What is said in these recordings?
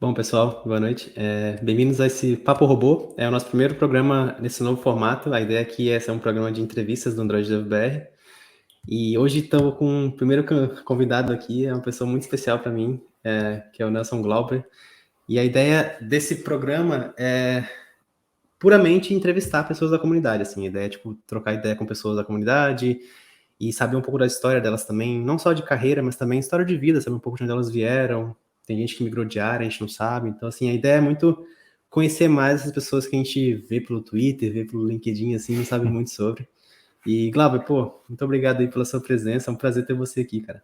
Bom, pessoal, boa noite. Bem-vindos a esse Papo Robô. É o nosso primeiro programa nesse novo formato. A ideia aqui é ser um programa de entrevistas do Android DevBR. E hoje estou com o primeiro convidado aqui, é uma pessoa muito especial para mim, que é o Nelson Glauber. E a ideia desse programa é puramente entrevistar pessoas da comunidade, assim. A ideia é, tipo, trocar ideia com pessoas da comunidade e saber um pouco da história delas também, não só de carreira, mas também história de vida, saber um pouco de onde elas vieram. Tem gente que migrou de área, a gente não sabe. Então, assim, a ideia é muito conhecer mais essas pessoas que a gente vê pelo Twitter, vê pelo LinkedIn, assim, não sabe muito sobre. E, Glauber, pô, muito obrigado aí pela sua presença, é um prazer ter você aqui, cara.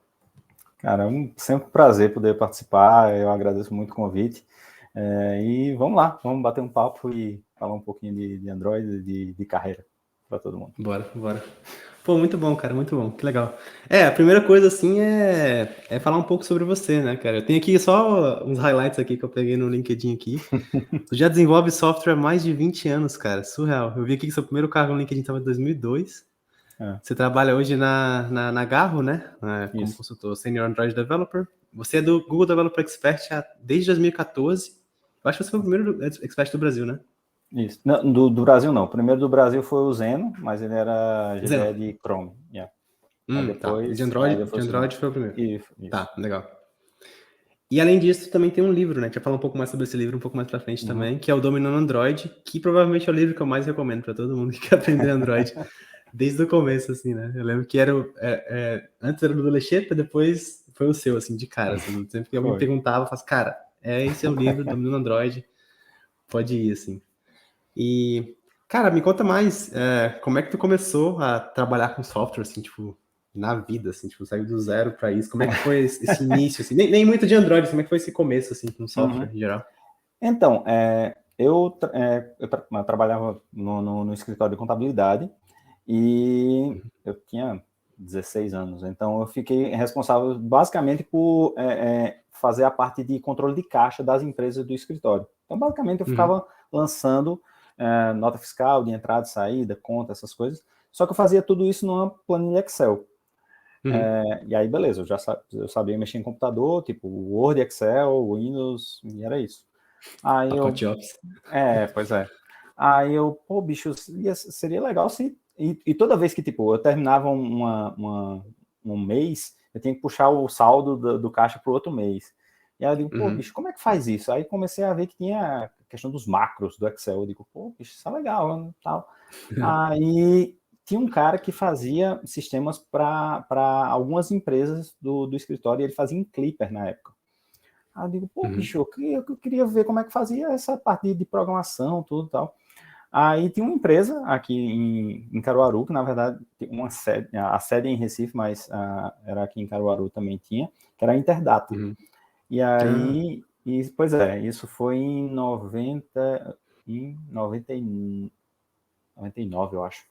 Cara, sempre um prazer poder participar, eu agradeço muito o convite. E vamos lá, vamos bater um papo e falar um pouquinho de Android, de carreira para todo mundo. Bora. Pô, muito bom, cara, muito bom, que legal. A primeira coisa, assim, é falar um pouco sobre você, né, cara? Eu tenho aqui só uns highlights aqui que eu peguei no LinkedIn aqui. Tu já desenvolve software há mais de 20 anos, cara, surreal. Eu vi aqui que seu primeiro cargo no LinkedIn estava em 2002. É, Você trabalha hoje na Garro, né, como isso, consultor Senior Android Developer. Você é do Google Developer Expert desde 2014. Eu acho que você foi o primeiro expert do Brasil, né? isso. Não, do Brasil não, o primeiro do Brasil foi o Zeno, mas ele era Zeno. GDE de Chrome. Yeah. Aí Tá. E de depois, Android, aí de depois foi o Zeno. Android foi o primeiro. Isso. Tá, legal. E além disso, também tem um livro, né? Que eu falar um pouco mais sobre esse livro um pouco mais pra frente Uhum. também, que é o Dominando Android, que provavelmente é o livro que eu mais recomendo pra todo mundo que quer aprender Android desde o começo, assim, né? Eu lembro que antes era do Lecheta, depois foi o seu, assim, de cara, assim. Sempre que alguém me Foi. perguntava, eu falava, cara, esse é o livro, Dominando Android, pode ir, assim. E, cara, me conta mais, como é que tu começou a trabalhar com software, assim, tipo, na vida, assim, tipo, saiu do zero pra isso, como é que foi esse início, assim, nem muito de Android, assim, como é que foi esse começo, assim, com software Uhum. em geral? Então, eu trabalhava no escritório de contabilidade e eu tinha 16 anos, então eu fiquei responsável basicamente por fazer a parte de controle de caixa das empresas do escritório. Então, basicamente, eu Uhum, ficava lançando nota fiscal, de entrada e saída, conta, essas coisas, só que eu fazia tudo isso numa planilha Excel. uhum. E aí, beleza, eu sabia mexer em computador, tipo Word, Excel, Windows, e era isso. Aí eu Pacote Office. Pois é. Aí pô, bicho, seria legal se. E toda vez que, tipo, eu terminava um mês, eu tinha que puxar o saldo do caixa para o outro mês. E aí eu digo, pô, Uhum. bicho, como é que faz isso? Aí comecei a ver que tinha a questão dos macros do Excel. Eu digo, pô, bicho, isso é legal, né? Tal. Aí tinha um cara que fazia sistemas para algumas empresas do escritório, e ele fazia em Clipper na época. Aí eu digo, pô, Uhum. bicho, eu queria ver como é que fazia essa parte de programação, tudo e tal. Aí tinha uma empresa aqui em Caruaru, que na verdade tem uma sede, a sede é em Recife, mas era aqui em Caruaru também tinha, que era a Interdata. Uhum. E Ah, aí, pois é, isso foi em 99, eu acho.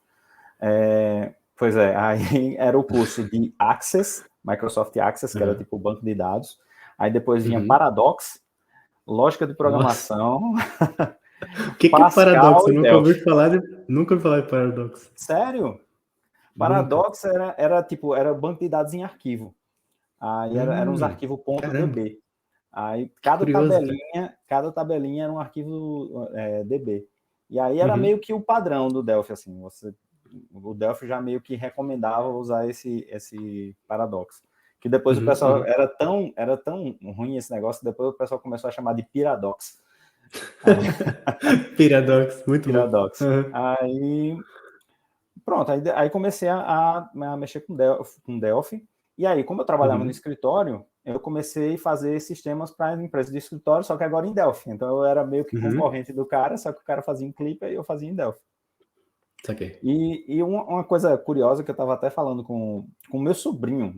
Pois é, aí era o curso de Access, Microsoft Access, que era aham. tipo o banco de dados. Aí depois vinha Uhum. Paradox, lógica de Nossa, programação, o que é paradoxo? Pascal Eu e nunca ouvi Delphi. falar nunca ouvi falar de paradoxo. Sério? Nunca. Paradox era tipo, era banco de dados em arquivo. Aí eram uns arquivos Caramba, .db. Aí que curioso, cara. cada tabelinha era um arquivo DB. E aí era Uhum. meio que o padrão do Delphi, assim, o Delphi já meio que recomendava usar esse Paradox. Que depois o Uhum, pessoal uhum. era tão ruim esse negócio, depois o pessoal começou a chamar de Piradox. Aí, Paradox, muito bom. Piradox. Uhum, Aí pronto, aí comecei a mexer com Delphi. E aí, como eu trabalhava no uhum, escritório, eu comecei a fazer sistemas para empresas de escritório, só que agora em Delphi. Então eu era meio que uhum. concorrente do cara, só que o cara fazia em Clipper e eu fazia em Delphi. Saquei. E uma coisa curiosa que eu estava até falando com meu sobrinho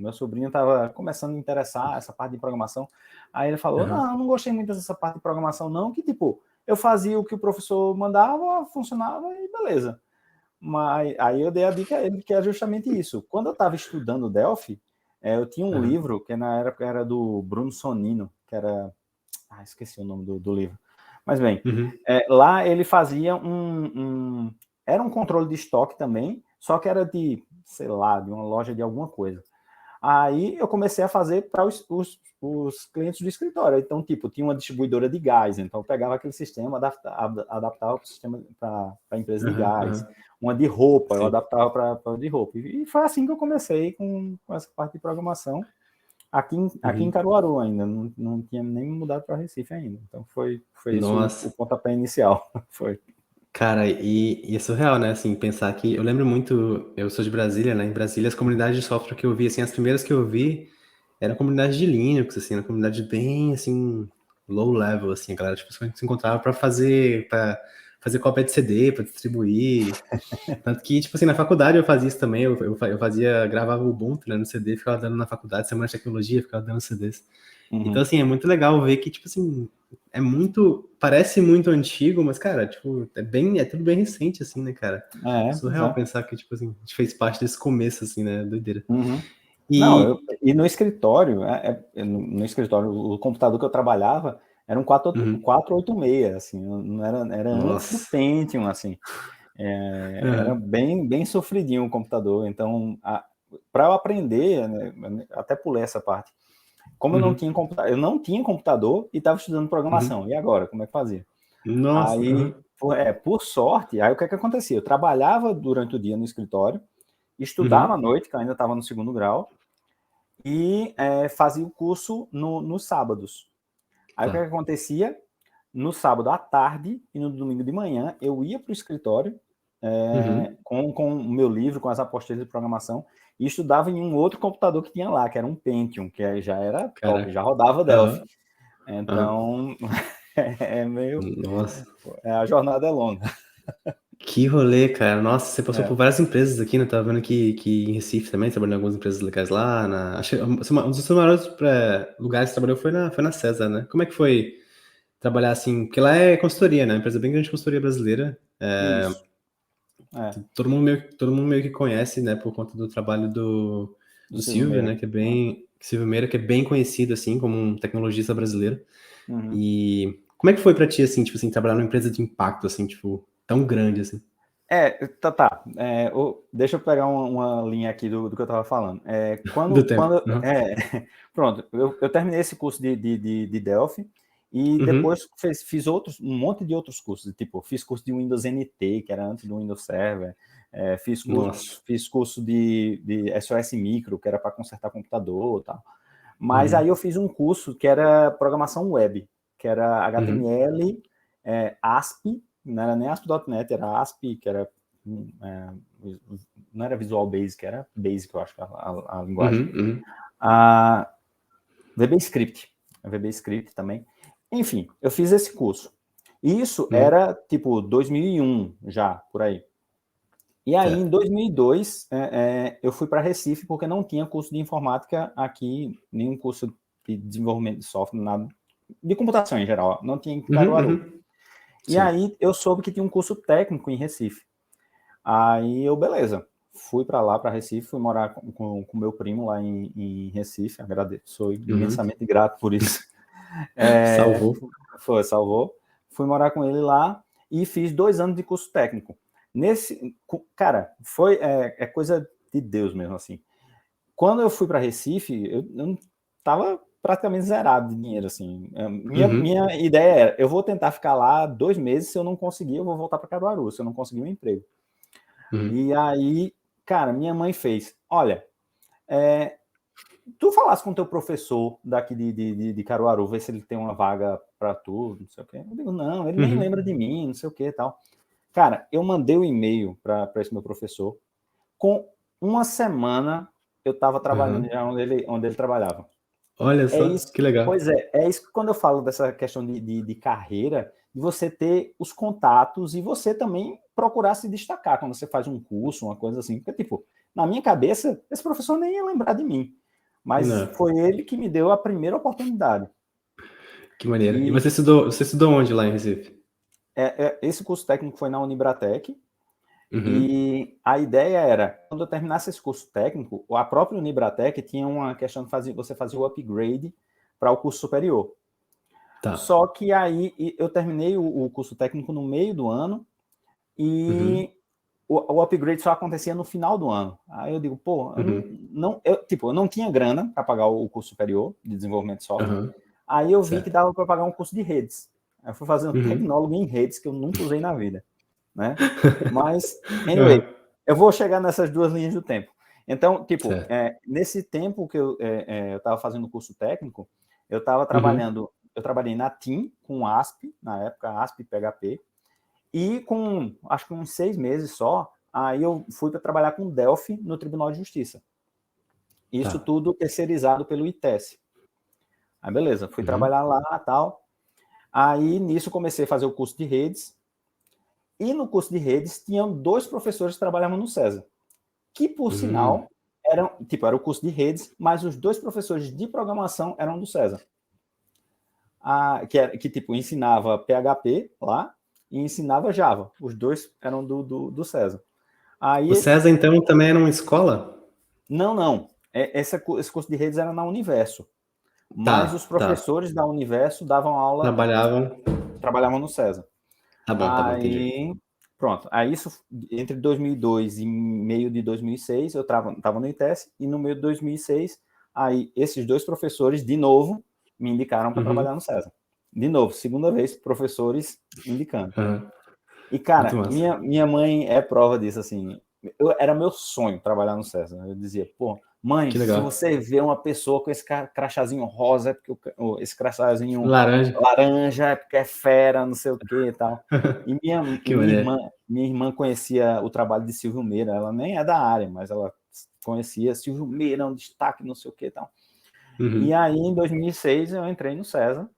estava começando a interessar essa parte de programação. Aí ele falou: Aham. não, eu não gostei muito dessa parte de programação, não, que tipo, eu fazia o que o professor mandava, funcionava e beleza. Mas aí eu dei a dica a ele, que é justamente isso. Quando eu estava estudando Delphi, eu tinha um Aham. livro que na época era do Bruno Sonino, que era. Esqueci o nome do livro. Mas bem, Uhum. lá ele fazia era um controle de estoque também, só que era de, sei lá, de uma loja de alguma coisa. Aí eu comecei a fazer para os clientes do escritório. Então, tipo, tinha uma distribuidora de gás, então eu pegava aquele sistema, adaptava para o sistema para a empresa de gás. Uma de roupa, eu adaptava para de roupa. E foi assim que eu comecei com essa parte de programação. Aqui em Caruaru ainda, não tinha nem mudado para Recife ainda. Então foi isso o pontapé inicial. Foi. Cara, e é surreal, né, assim, pensar que... Eu lembro muito, eu sou de Brasília, né, em Brasília as comunidades de software que eu vi, assim, as primeiras que eu vi era a comunidade de Linux, assim, uma comunidade bem, assim, low level, assim, a galera, tipo, se encontrava pra fazer cópia de CD, pra distribuir. Tanto que, tipo assim, na faculdade eu fazia isso também, eu gravava o Ubuntu, né, no CD, ficava dando na faculdade, semana de tecnologia, ficava dando CDs. Então, assim, é muito legal ver que, tipo assim, parece muito antigo, mas, cara, tipo, é tudo bem recente, assim, né, cara? Surreal pensar que, tipo assim, a gente fez parte desse começo, assim, né, doideira. Não, e no escritório, no escritório, o computador que eu trabalhava era um 486, assim, não era antes do Pentium, assim. Era bem sofridinho o computador, então, para eu aprender, né, até pulei essa parte. Como eu não tinha computador e estava estudando programação. E agora, como é que fazia? Nossa. Aí, por sorte, aí o que é que acontecia? Eu trabalhava durante o dia no escritório, estudava à noite, que eu ainda estava no segundo grau, e fazia o curso nos sábados. Aí o que é que acontecia? No sábado à tarde e no domingo de manhã, eu ia para o escritório com o meu livro, com as apostilas de programação, e estudava em um outro computador que tinha lá, que era um Pentium, que já era top, já rodava Delphi. Então, meio... Nossa. A jornada é longa. Que rolê, cara. Nossa, você passou por várias empresas aqui, né? Tava vendo que em Recife também, trabalhou em algumas empresas legais lá. Acho que um dos seus maiores lugares que trabalhou foi na César, né? Como é que foi trabalhar assim? Porque lá é consultoria, né? Uma empresa bem grande de consultoria brasileira. Isso. Todo mundo meio que conhece, né? Por conta do trabalho do Silvio, né? Silvio Meira, que é bem conhecido, assim, como um tecnologista brasileiro. E como é que foi pra ti, assim, tipo assim, trabalhar numa empresa de impacto, assim, tipo, tão grande, assim? Tá. Deixa eu pegar uma linha aqui do que eu estava falando. Do tempo. Pronto, eu terminei esse curso de Delphi e depois fiz um monte de outros cursos. Tipo, fiz curso de Windows NT, que era antes do Windows Server. Fiz curso de SOS Micro, que era para consertar computador e tal. Mas aí eu fiz um curso que era programação web, que era HTML, ASP, não era nem ASP.NET, era ASP, que era não era Visual Basic, era Basic, eu acho que a linguagem. VB Script também. Enfim, eu fiz esse curso. Isso era, tipo, 2001 já, por aí. E aí, em 2002, eu fui para Recife, porque não tinha curso de informática aqui, nenhum curso de desenvolvimento de software, nada, de computação em geral, não tinha em Caruaru. E aí, eu soube que tinha um curso técnico em Recife. Aí, beleza, fui para lá, para Recife, fui morar com meu primo lá em Recife, agradeço, sou imensamente grato por isso. Salvou. Fui morar com ele lá e fiz 2 anos de curso técnico. Cara, foi coisa de Deus mesmo, assim. Quando eu fui para Recife, eu tava praticamente zerado de dinheiro, assim. Minha ideia era, eu vou tentar ficar lá 2 meses, se eu não conseguir, eu vou voltar para Caruaru, se eu não conseguir um emprego. E aí, cara, minha mãe fez, olha, tu falasse com o teu professor daqui de Caruaru, ver se ele tem uma vaga para tu, não sei o quê. Eu digo, não, ele nem lembra de mim, não sei o quê e tal. Cara, eu mandei o e-mail para esse meu professor. Com uma semana, eu estava trabalhando já onde ele trabalhava. Olha só, que legal. Pois é isso que quando eu falo dessa questão de carreira, de você ter os contatos e você também procurar se destacar quando você faz um curso, uma coisa assim. Porque, tipo, na minha cabeça, esse professor nem ia lembrar de mim. Mas foi ele que me deu a primeira oportunidade. Que maneiro. E você estudou onde lá em Recife? Esse curso técnico foi na Unibratec. E a ideia era, quando eu terminasse esse curso técnico, a própria Unibratec tinha uma questão de você fazer o upgrade para o curso superior. Só que aí eu terminei o curso técnico no meio do ano e o upgrade só acontecia no final do ano. Aí eu digo, pô, eu não tinha grana para pagar o curso superior de desenvolvimento de software. Aí eu vi que dava para pagar um curso de redes. Aí eu fui fazer um tecnólogo em redes que eu nunca usei na vida, né? Mas, anyway, eu vou chegar nessas duas linhas do tempo. Então, tipo, nesse tempo que eu estava fazendo o curso técnico, eu estava trabalhando, eu trabalhei na TIM com ASP, na época ASP PHP, e acho que uns 6 meses só, aí eu fui para trabalhar com Delphi no Tribunal de Justiça. Isso tudo terceirizado pelo ITES. Aí beleza, fui trabalhar lá e tal. Aí nisso comecei a fazer o curso de redes. E no curso de redes tinham 2 professores que trabalhavam no César. Que por sinal era o curso de redes, mas os 2 professores de programação eram do César. Que tipo, ensinava PHP lá e ensinava Java. Os 2 eram do César. Aí, o César, então, também era uma escola? Não. Esse curso de redes era na Universo. Mas os professores da Universo davam aula... Trabalhavam no César. Tá bom, entendi. Pronto. Aí isso, entre 2002 e meio de 2006, eu estava no ITES, e no meio de 2006, aí esses 2 professores, de novo, me indicaram para trabalhar no César. De novo, segunda vez, professores indicando. E, cara, minha mãe é prova disso, assim. Era meu sonho trabalhar no César. Eu dizia, pô, mãe, se você vê uma pessoa com esse crachazinho rosa, é porque esse crachazinho laranja é porque é fera, não sei o que e tal. E minha irmã conhecia o trabalho de Silvio Meira. Ela nem é da área, mas ela conhecia Silvio Meira, um destaque, não sei o que e tal. E aí, em 2006, eu entrei no César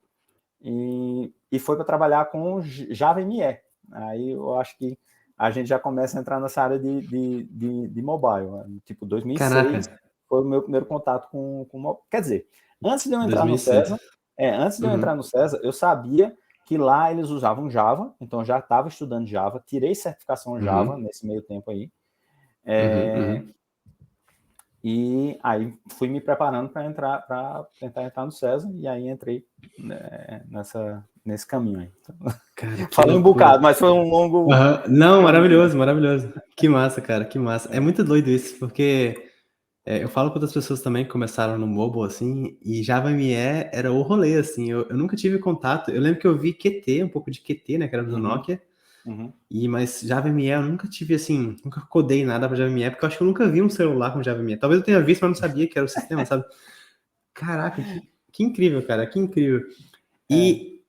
e foi para trabalhar com Java ME. Aí eu acho que a gente já começa a entrar nessa área de mobile. Tipo, 2006 foi o meu primeiro contato com mobile. Quer dizer, antes de eu entrar 2006. No César, eu sabia que lá eles usavam Java, então eu já estava estudando Java, tirei certificação Java nesse meio tempo aí. E aí fui me preparando para tentar entrar no César, e aí entrei nesse caminho aí. Cara, falei um bocado, mas foi um longo... Não, maravilhoso. Que massa, cara, que massa. É muito doido isso, porque eu falo com outras pessoas também que começaram no mobile, assim, e Java ME era o rolê, assim. Eu nunca tive contato. Eu lembro que eu vi Qt, um pouco de Qt, né, que era do Nokia. Mas Java ME eu nunca tive, assim, nunca codei nada pra Java ME, porque eu acho que eu nunca vi um celular com Java ME. Talvez eu tenha visto, mas não sabia que era o sistema, sabe? Caraca, que incrível, cara, que incrível. E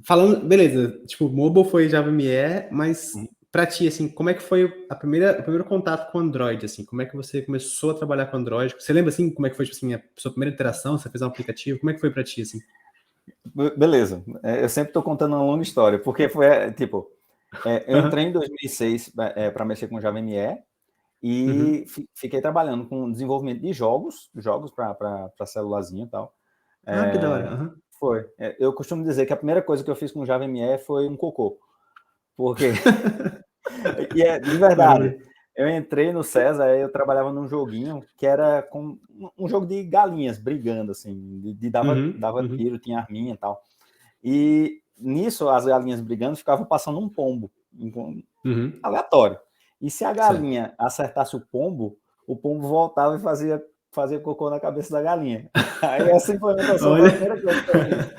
falando, beleza, tipo, mobile foi Java ME, mas pra ti, assim, como é que foi o primeiro contato com Android, assim? Como é que você começou a trabalhar com Android? Você lembra, assim, como é que foi, tipo assim, a sua primeira interação? Você fez um aplicativo? Como é que foi pra ti, assim? Beleza. Eu sempre tô contando uma longa história, porque foi, tipo... eu entrei em 2006 para mexer com Java ME e fiquei trabalhando com desenvolvimento de jogos para celularzinho e tal. Que da hora. Foi. Eu costumo dizer que a primeira coisa que eu fiz com Java ME foi um cocô. Porque... e de verdade, eu entrei no César, eu trabalhava num joguinho que era com um jogo de galinhas brigando, assim, dava tiro, tinha arminha e tal. E nisso, as galinhas brigando ficavam passando um pombo, aleatório. E se a galinha acertasse o pombo voltava e fazia cocô na cabeça da galinha. Aí essa implementação foi a primeira coisa que eu fiz.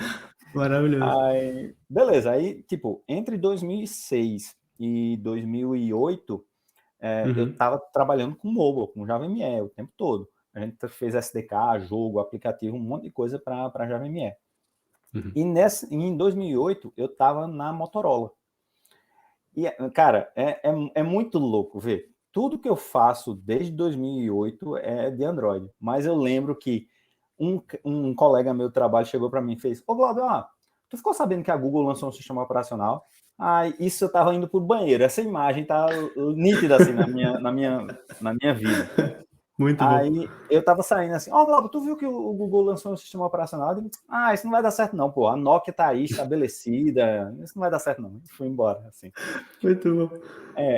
Maravilhoso. Aí, beleza, aí, tipo, entre 2006 e 2008, eu estava trabalhando com mobile, com Java ME o tempo todo. A gente fez SDK, jogo, aplicativo, um monte de coisa para Java ME. E em 2008, eu estava na Motorola. E, cara, é muito louco ver. Tudo que eu faço desde 2008 é de Android. Mas eu lembro que um colega meu de trabalho chegou para mim e fez: Ô, Glauber, tu ficou sabendo que a Google lançou um sistema operacional? Isso eu estava indo pro banheiro. Essa imagem tá nítida assim na minha vida. Muito Aí bom. eu tava saindo assim, Glauber, tu viu que o Google lançou um sistema operacional? Eu digo, isso não vai dar certo não, pô. A Nokia tá aí estabelecida, isso não vai dar certo não. Fui embora, assim. Muito bom.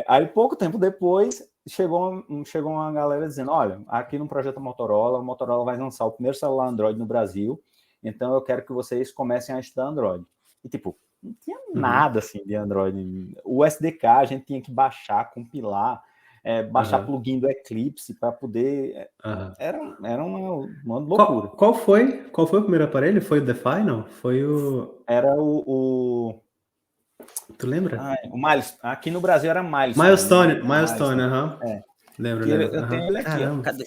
Aí pouco tempo depois, chegou uma galera dizendo, olha, aqui no projeto Motorola, o Motorola vai lançar o primeiro celular Android no Brasil, então eu quero que vocês comecem a estudar Android. E tipo, não tinha nada assim de Android. O SDK a gente tinha que baixar, compilar. baixar Aham, plugin do Eclipse para poder. aham. Era uma loucura. Qual foi o primeiro aparelho? Foi o DeFi, não? Foi o... Era Tu lembra? o Milestone. Aqui no Brasil era Milestone, né? Milestone, Milestone. aham. É. Lembro, Que lembro. eu tenho Aham. ele aqui, ó. Caramba. Cadê?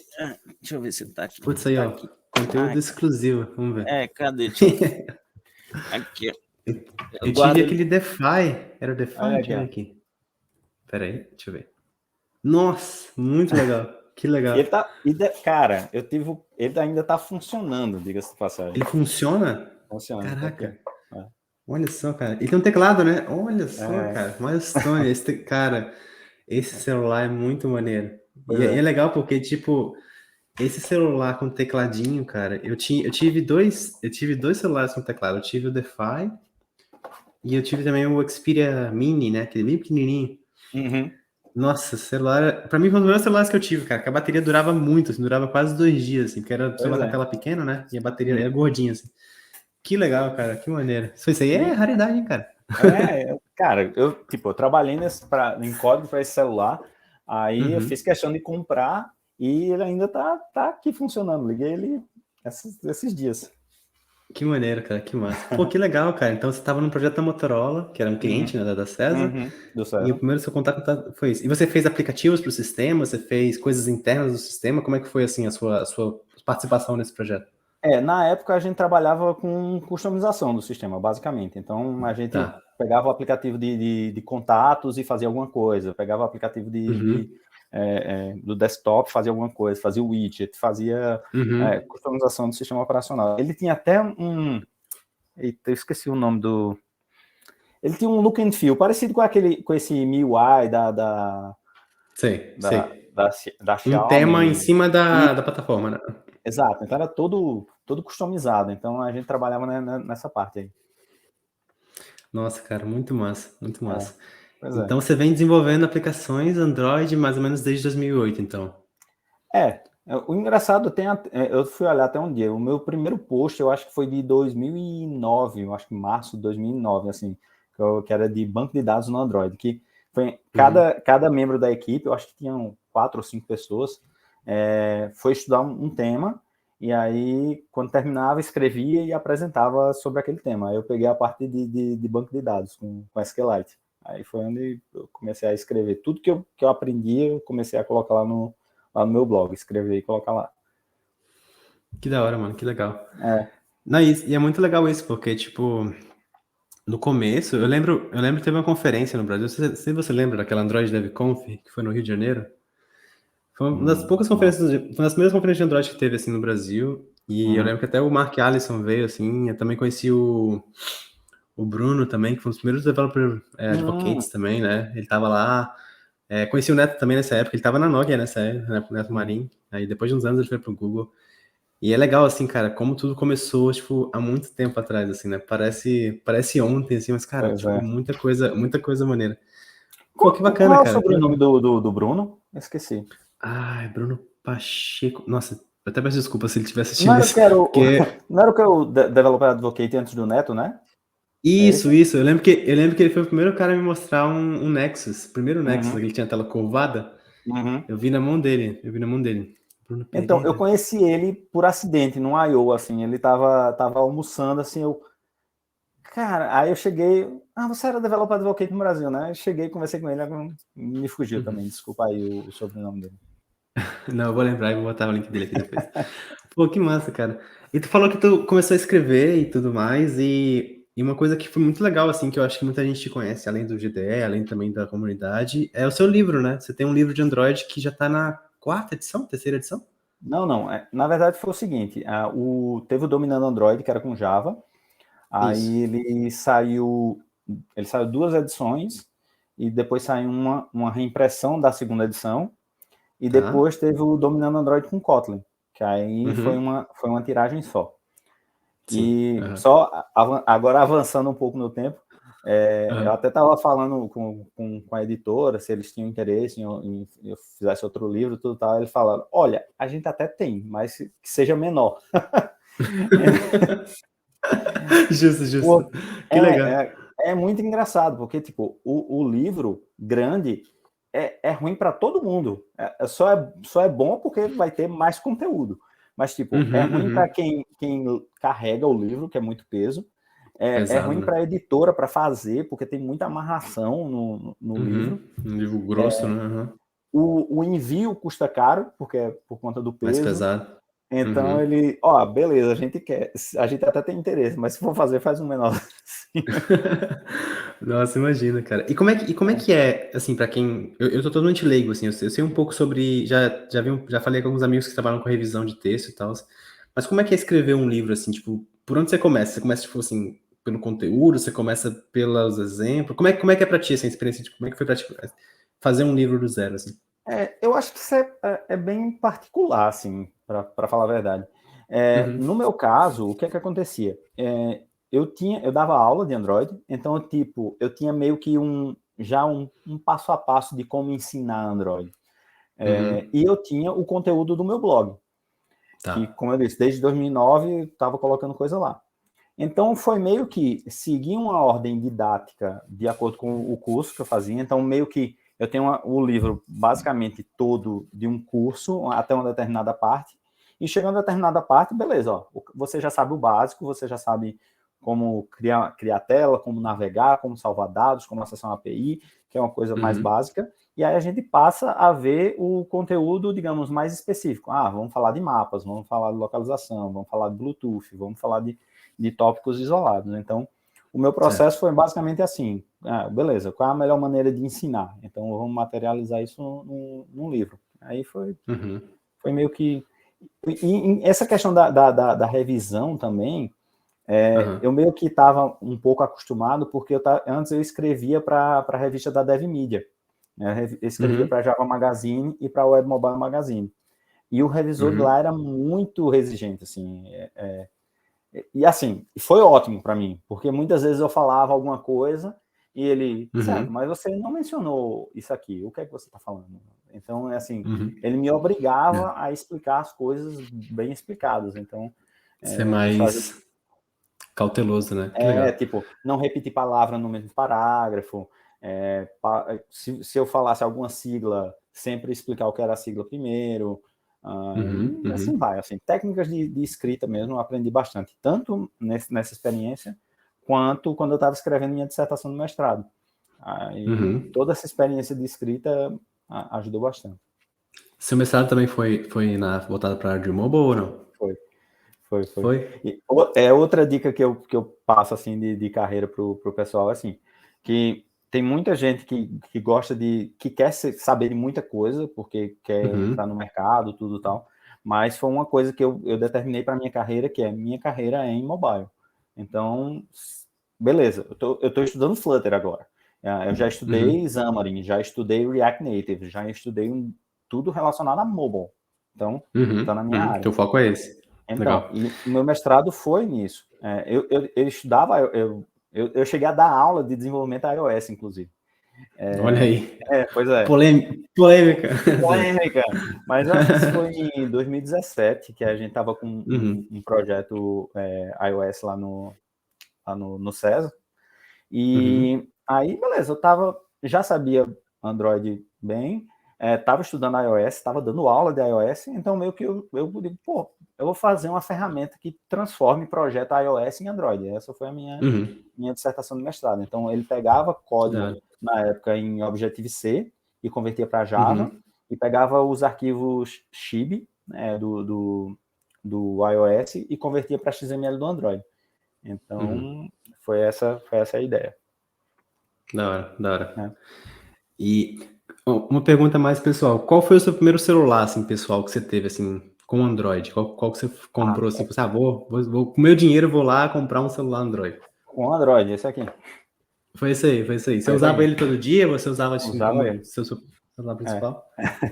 Deixa eu ver se ele tá aqui. Putz, aí, Tá ó. aqui. Conteúdo exclusivo. Vamos ver. Cadê? Deixa eu ver. Aqui, ó. Eu guardo tive ele. aquele DeFi. Era o DeFi? Olha Deixa eu ver aqui, ó. aqui. Pera aí, deixa eu ver. Nossa, muito legal. Que legal. Cara, ele ainda tá funcionando, diga-se de passagem. Ele funciona? Funciona. Caraca. Tá aqui, Olha só, cara. Ele tem um teclado, né? Olha só, É. cara. Milestone. Cara, esse celular é muito maneiro. Pois E é. é legal porque, tipo, esse celular com tecladinho, cara, eu tive dois celulares com teclado. Eu tive o DeFi e eu tive também o Xperia Mini, né? Aquele bem pequenininho. Uhum. Nossa, celular, pra mim foi um dos melhores celulares que eu tive, cara, que a bateria durava muito, assim, durava quase 2 dias, assim, porque era Pois celular com a é. tela pequena, né? E a bateria era gordinha, assim. Que legal, cara, que maneiro. Isso aí é raridade, hein, cara? Cara, eu trabalhei em código para esse celular, aí eu fiz questão de comprar e ele ainda tá aqui funcionando. Liguei ele esses dias. Que maneiro, cara, que massa. Pô, que legal, cara. Então você estava num projeto da Motorola, que era um cliente, né, da César, Do e César. o primeiro seu contato foi isso. E você fez aplicativos para o sistema? Você fez coisas internas do sistema? Como é que foi, assim, a sua participação nesse projeto? Na época a gente trabalhava com customização do sistema, basicamente. Então a gente Tá. pegava o aplicativo de contatos e fazia alguma coisa, pegava o aplicativo do desktop, fazia alguma coisa, fazia o widget, fazia customização do sistema operacional. Ele tinha até Eita, eu esqueci o nome do. Ele tinha um look and feel parecido com esse MIUI Sei. da Um tema em Xiaomi. cima da plataforma, né? Exato, então era todo customizado. Então a gente trabalhava nessa parte aí. Nossa, cara, muito massa, muito massa. Pois é. Então você vem desenvolvendo aplicações Android mais ou menos desde 2008, então. O engraçado eu fui olhar até um dia. O meu primeiro post, eu acho que foi de 2009, eu acho que março de 2009, assim, que era de banco de dados no Android, que foi cada membro da equipe, eu acho que tinham 4 ou 5 pessoas, foi estudar um tema, e aí, quando terminava, escrevia e apresentava sobre aquele tema. Aí eu peguei a parte de banco de dados com SQLite. Aí foi onde eu comecei a escrever. Tudo que eu aprendi, eu comecei a colocar lá no meu blog, escrever e colocar lá. Que da hora, mano, que legal. Não, e é muito legal isso, porque, tipo, no começo, eu lembro que teve uma conferência no Brasil, se você lembra daquela Android DevConf, que foi no Rio de Janeiro. Foi uma das poucas conferências, foi uma das primeiras conferências de Android que teve, assim, no Brasil, e eu lembro que até o Mark Allison veio, assim, eu também conheci o Bruno também, que foi um dos primeiros developer advocates também, né, ele tava lá, conheci o Neto também nessa época, ele tava na Nokia nessa época, né, o Neto Marim, aí depois de uns anos ele foi pro Google. E é legal, assim, cara, como tudo começou, tipo, há muito tempo atrás, assim, né? Parece ontem, assim, mas, cara, Pois tipo, é. muita coisa maneira. Pô, que bacana, Qual é o cara. sobrenome do Bruno? Eu esqueci. Ai, Bruno Pacheco. Nossa, eu até peço desculpa se ele estiver Não assistindo era o isso, que era porque... não era o que era o Developer Advocate antes do Neto, né? É Isso, esse? isso. Eu lembro que ele foi o primeiro cara a me mostrar um Nexus. O primeiro Nexus, aquele que tinha a tela curvada. Eu vi na mão dele. Bruno Então, eu Pereira. conheci ele por acidente, num I.O., assim. Ele tava almoçando, assim, Cara, aí eu cheguei... você era Developer Advocate no Brasil, né? Eu cheguei, conversei com ele, me fugiu também. Desculpa aí o sobrenome dele. Não, eu vou lembrar e vou botar o link dele aqui depois. Pô, que massa, cara. E tu falou que tu começou a escrever e tudo mais, e uma coisa que foi muito legal, assim, que eu acho que muita gente te conhece, além do GDE, além também da comunidade, é o seu livro, né? Você tem um livro de Android que já tá na terceira edição? Não. Na verdade foi o seguinte, teve o Dominando Android, que era com Java, aí Isso. ele saiu 2 edições, e depois saiu uma reimpressão da segunda edição, e Tá. depois teve o Dominando Android com Kotlin, que aí foi uma tiragem só. Sim. E só agora avançando um pouco no tempo, eu até estava falando com a editora, se eles tinham interesse em eu fizesse outro livro, tudo tal. Eles falaram: olha, a gente até tem, mas que seja menor. Justo. Pô, Que legal. é muito engraçado, porque tipo, o livro grande é ruim para todo mundo. Só é bom porque vai ter mais conteúdo. Mas, tipo, é ruim para quem carrega o livro, que é muito peso. É ruim, né, para a editora para fazer, porque tem muita amarração no livro. Um livro grosso, né? O envio custa caro, porque é por conta do peso. Mais pesado. Então ele, beleza, a gente até tem interesse, mas se for fazer, faz um menor. Nossa, imagina, cara. E como é que é, assim, pra quem... Eu tô totalmente leigo, assim, eu sei um pouco sobre... Já falei com alguns amigos que trabalham com revisão de texto e tal, mas como é que é escrever um livro, assim, tipo, por onde você começa? Você começa, tipo, assim, pelo conteúdo? Você começa pelos exemplos? Como é que é pra ti essa experiência? Como é que foi pra ti fazer um livro do zero, assim? Eu acho que isso é bem particular, assim, para falar a verdade. No meu caso, o que acontecia? Eu dava aula de Android, então, tipo, eu tinha meio que um passo a passo de como ensinar Android. E eu tinha o conteúdo do meu blog, que, como eu disse, desde 2009 eu estava colocando coisa lá. Então, foi meio que seguir uma ordem didática de acordo com o curso que eu fazia. Então, meio que eu tenho o livro basicamente todo de um curso até uma determinada parte. E chegando a determinada parte, beleza, você já sabe o básico, você já sabe como criar tela, como navegar, como salvar dados, como acessar uma API, que é uma coisa mais básica. E aí a gente passa a ver o conteúdo, digamos, mais específico. Vamos falar de mapas, vamos falar de localização, vamos falar de Bluetooth, vamos falar de tópicos isolados. Então, o meu processo foi basicamente assim, beleza, qual é a melhor maneira de ensinar? Então, vamos materializar isso num livro. Aí foi meio que... E essa questão da revisão também, eu meio que estava um pouco acostumado, porque antes eu escrevia para a revista da DevMedia, né? Eu escrevia para a Java Magazine e para a Web Mobile Magazine. E o revisor de lá era muito exigente, assim, e assim, foi ótimo para mim, porque muitas vezes eu falava alguma coisa e ele, certo, mas você não mencionou isso aqui, o que é que você está falando? Então, assim, ele me obrigava a explicar as coisas bem explicadas. Então, ser mais cauteloso, né? Que legal. Tipo, não repetir palavra no mesmo parágrafo, se eu falasse alguma sigla, sempre explicar o que era a sigla primeiro. E assim vai, assim, técnicas de escrita mesmo, eu aprendi bastante, tanto nessa experiência, quanto quando eu estava escrevendo minha dissertação do mestrado. Toda essa experiência de escrita ajudou bastante. Seu mestrado também foi voltado para a área de mobile ou não? Foi. E outra dica que eu passo, assim, de carreira pro pessoal, assim, que tem muita gente que gosta que quer saber de muita coisa, porque quer entrar no mercado, tudo e tal, mas foi uma coisa que eu determinei para minha carreira, que minha carreira é em mobile. Então, beleza, eu tô estudando Flutter agora. Eu já estudei Xamarin, já estudei React Native, já estudei tudo relacionado a mobile. Então, tá na minha área. Teu foco é esse. Então, legal. E o meu mestrado foi nisso. Eu estudava, eu cheguei a dar aula de desenvolvimento iOS, inclusive. Olha aí. Pois é. Polêmica. Mas eu acho que isso foi em 2017, que a gente estava com um projeto iOS lá no César. E aí, beleza, já sabia Android bem, estava estudando iOS, estava dando aula de iOS, então meio que eu digo, eu vou fazer uma ferramenta que transforme projeto iOS em Android. Essa foi a minha dissertação de mestrado. Então, ele pegava código, na época, em Objective-C e convertia para Java, e pegava os arquivos Chib, né, do iOS, e convertia para XML do Android. Então, foi essa a ideia. Da hora. E uma pergunta mais pessoal. Qual foi o seu primeiro celular, assim, pessoal, que você teve, assim, com Android? Qual que você comprou, assim? Você, vou com meu dinheiro, vou lá comprar um celular Android. Com Android, esse aqui. Foi isso aí. Você usava ele todo dia? Você usava, assim, como ele. seu celular principal?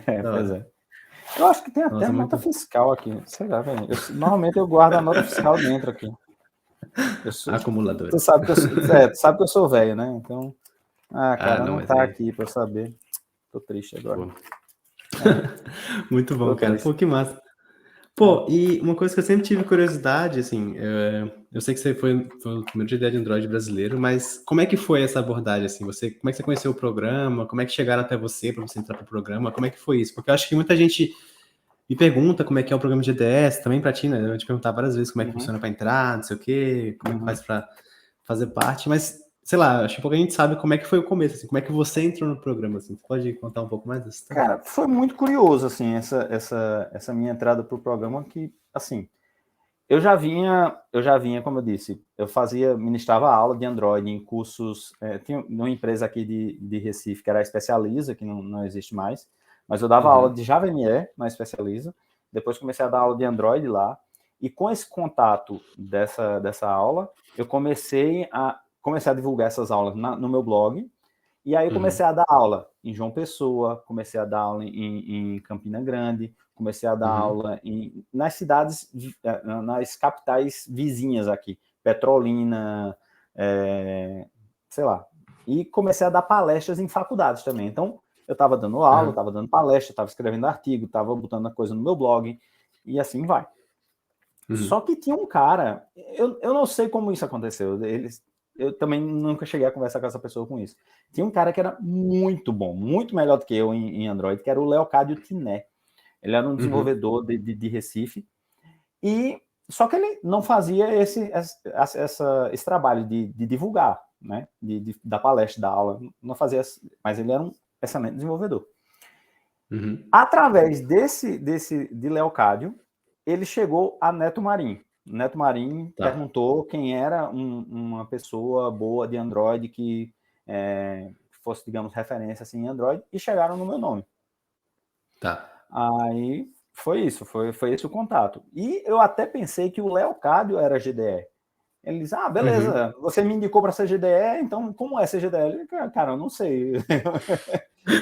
Pois é. Eu acho que tem até a nota fiscal aqui. Sei lá, velho. Normalmente eu guardo a nota fiscal dentro aqui. Acumulador. Tu sabe que eu sou velho, né? Então, cara, não tá aqui pra eu saber. Tô triste agora. Muito bom, cara. Pô, que massa. Pô, e uma coisa que eu sempre tive curiosidade, assim, eu sei que você foi o primeiro ideia de Android brasileiro, mas como é que foi essa abordagem, assim? Como é que você conheceu o programa? Como é que chegaram até você para você entrar pro programa? Como é que foi isso? Porque eu acho que muita gente me pergunta como é que é o programa de EDS, também pra ti, né? Eu te perguntar várias vezes como é que Uhum, funciona para entrar, não sei o quê, como é que uhum. faz para fazer parte, mas, sei lá, acho que pouco a gente sabe como é que foi o começo, assim, como é que você entrou no programa, assim. Você pode contar um pouco mais dessa história? Cara, foi muito curioso, assim, essa minha entrada para o programa que, assim, eu já vinha, como eu disse, ministrava aula de Android em cursos, tinha uma empresa aqui de Recife que era a Especializa, que não existe mais, mas eu dava aula Uhum, de Java ME na Especializa, depois comecei a dar aula de Android lá, e com esse contato dessa aula, eu comecei a divulgar essas aulas no meu blog, e aí eu comecei uhum, a dar aula em João Pessoa, comecei a dar aula em Campina Grande, comecei a dar uhum, aula nas cidades, nas capitais vizinhas aqui, Petrolina, sei lá. E comecei a dar palestras em faculdades também. Então, eu estava dando aula, uhum, estava dando palestra, estava escrevendo artigo, estava botando a coisa no meu blog, e assim vai. Só uhum. que tinha um cara, eu não sei como isso aconteceu, eu também nunca cheguei a conversar com essa pessoa com isso. Tinha um cara que era muito bom, muito melhor do que eu em Android, que era o Leocádio Tiné. Ele era um Uhum. desenvolvedor de Recife, e só que ele não fazia esse trabalho de divulgar, né? Da palestra, da aula, não fazia, mas ele era um excelente desenvolvedor. Uhum. Através de Leocádio, ele chegou a Neto Marim. Neto Marim Tá, perguntou quem era uma pessoa boa de Android que fosse, digamos, referência assim, em Android, e chegaram no meu nome. tá. Aí foi isso, foi esse o contato. E eu até pensei que o Leocádio era GDE. Ele diz, Uhum. beleza, você me indicou para ser GDE, então como é ser GDE? Ele, cara, eu não sei.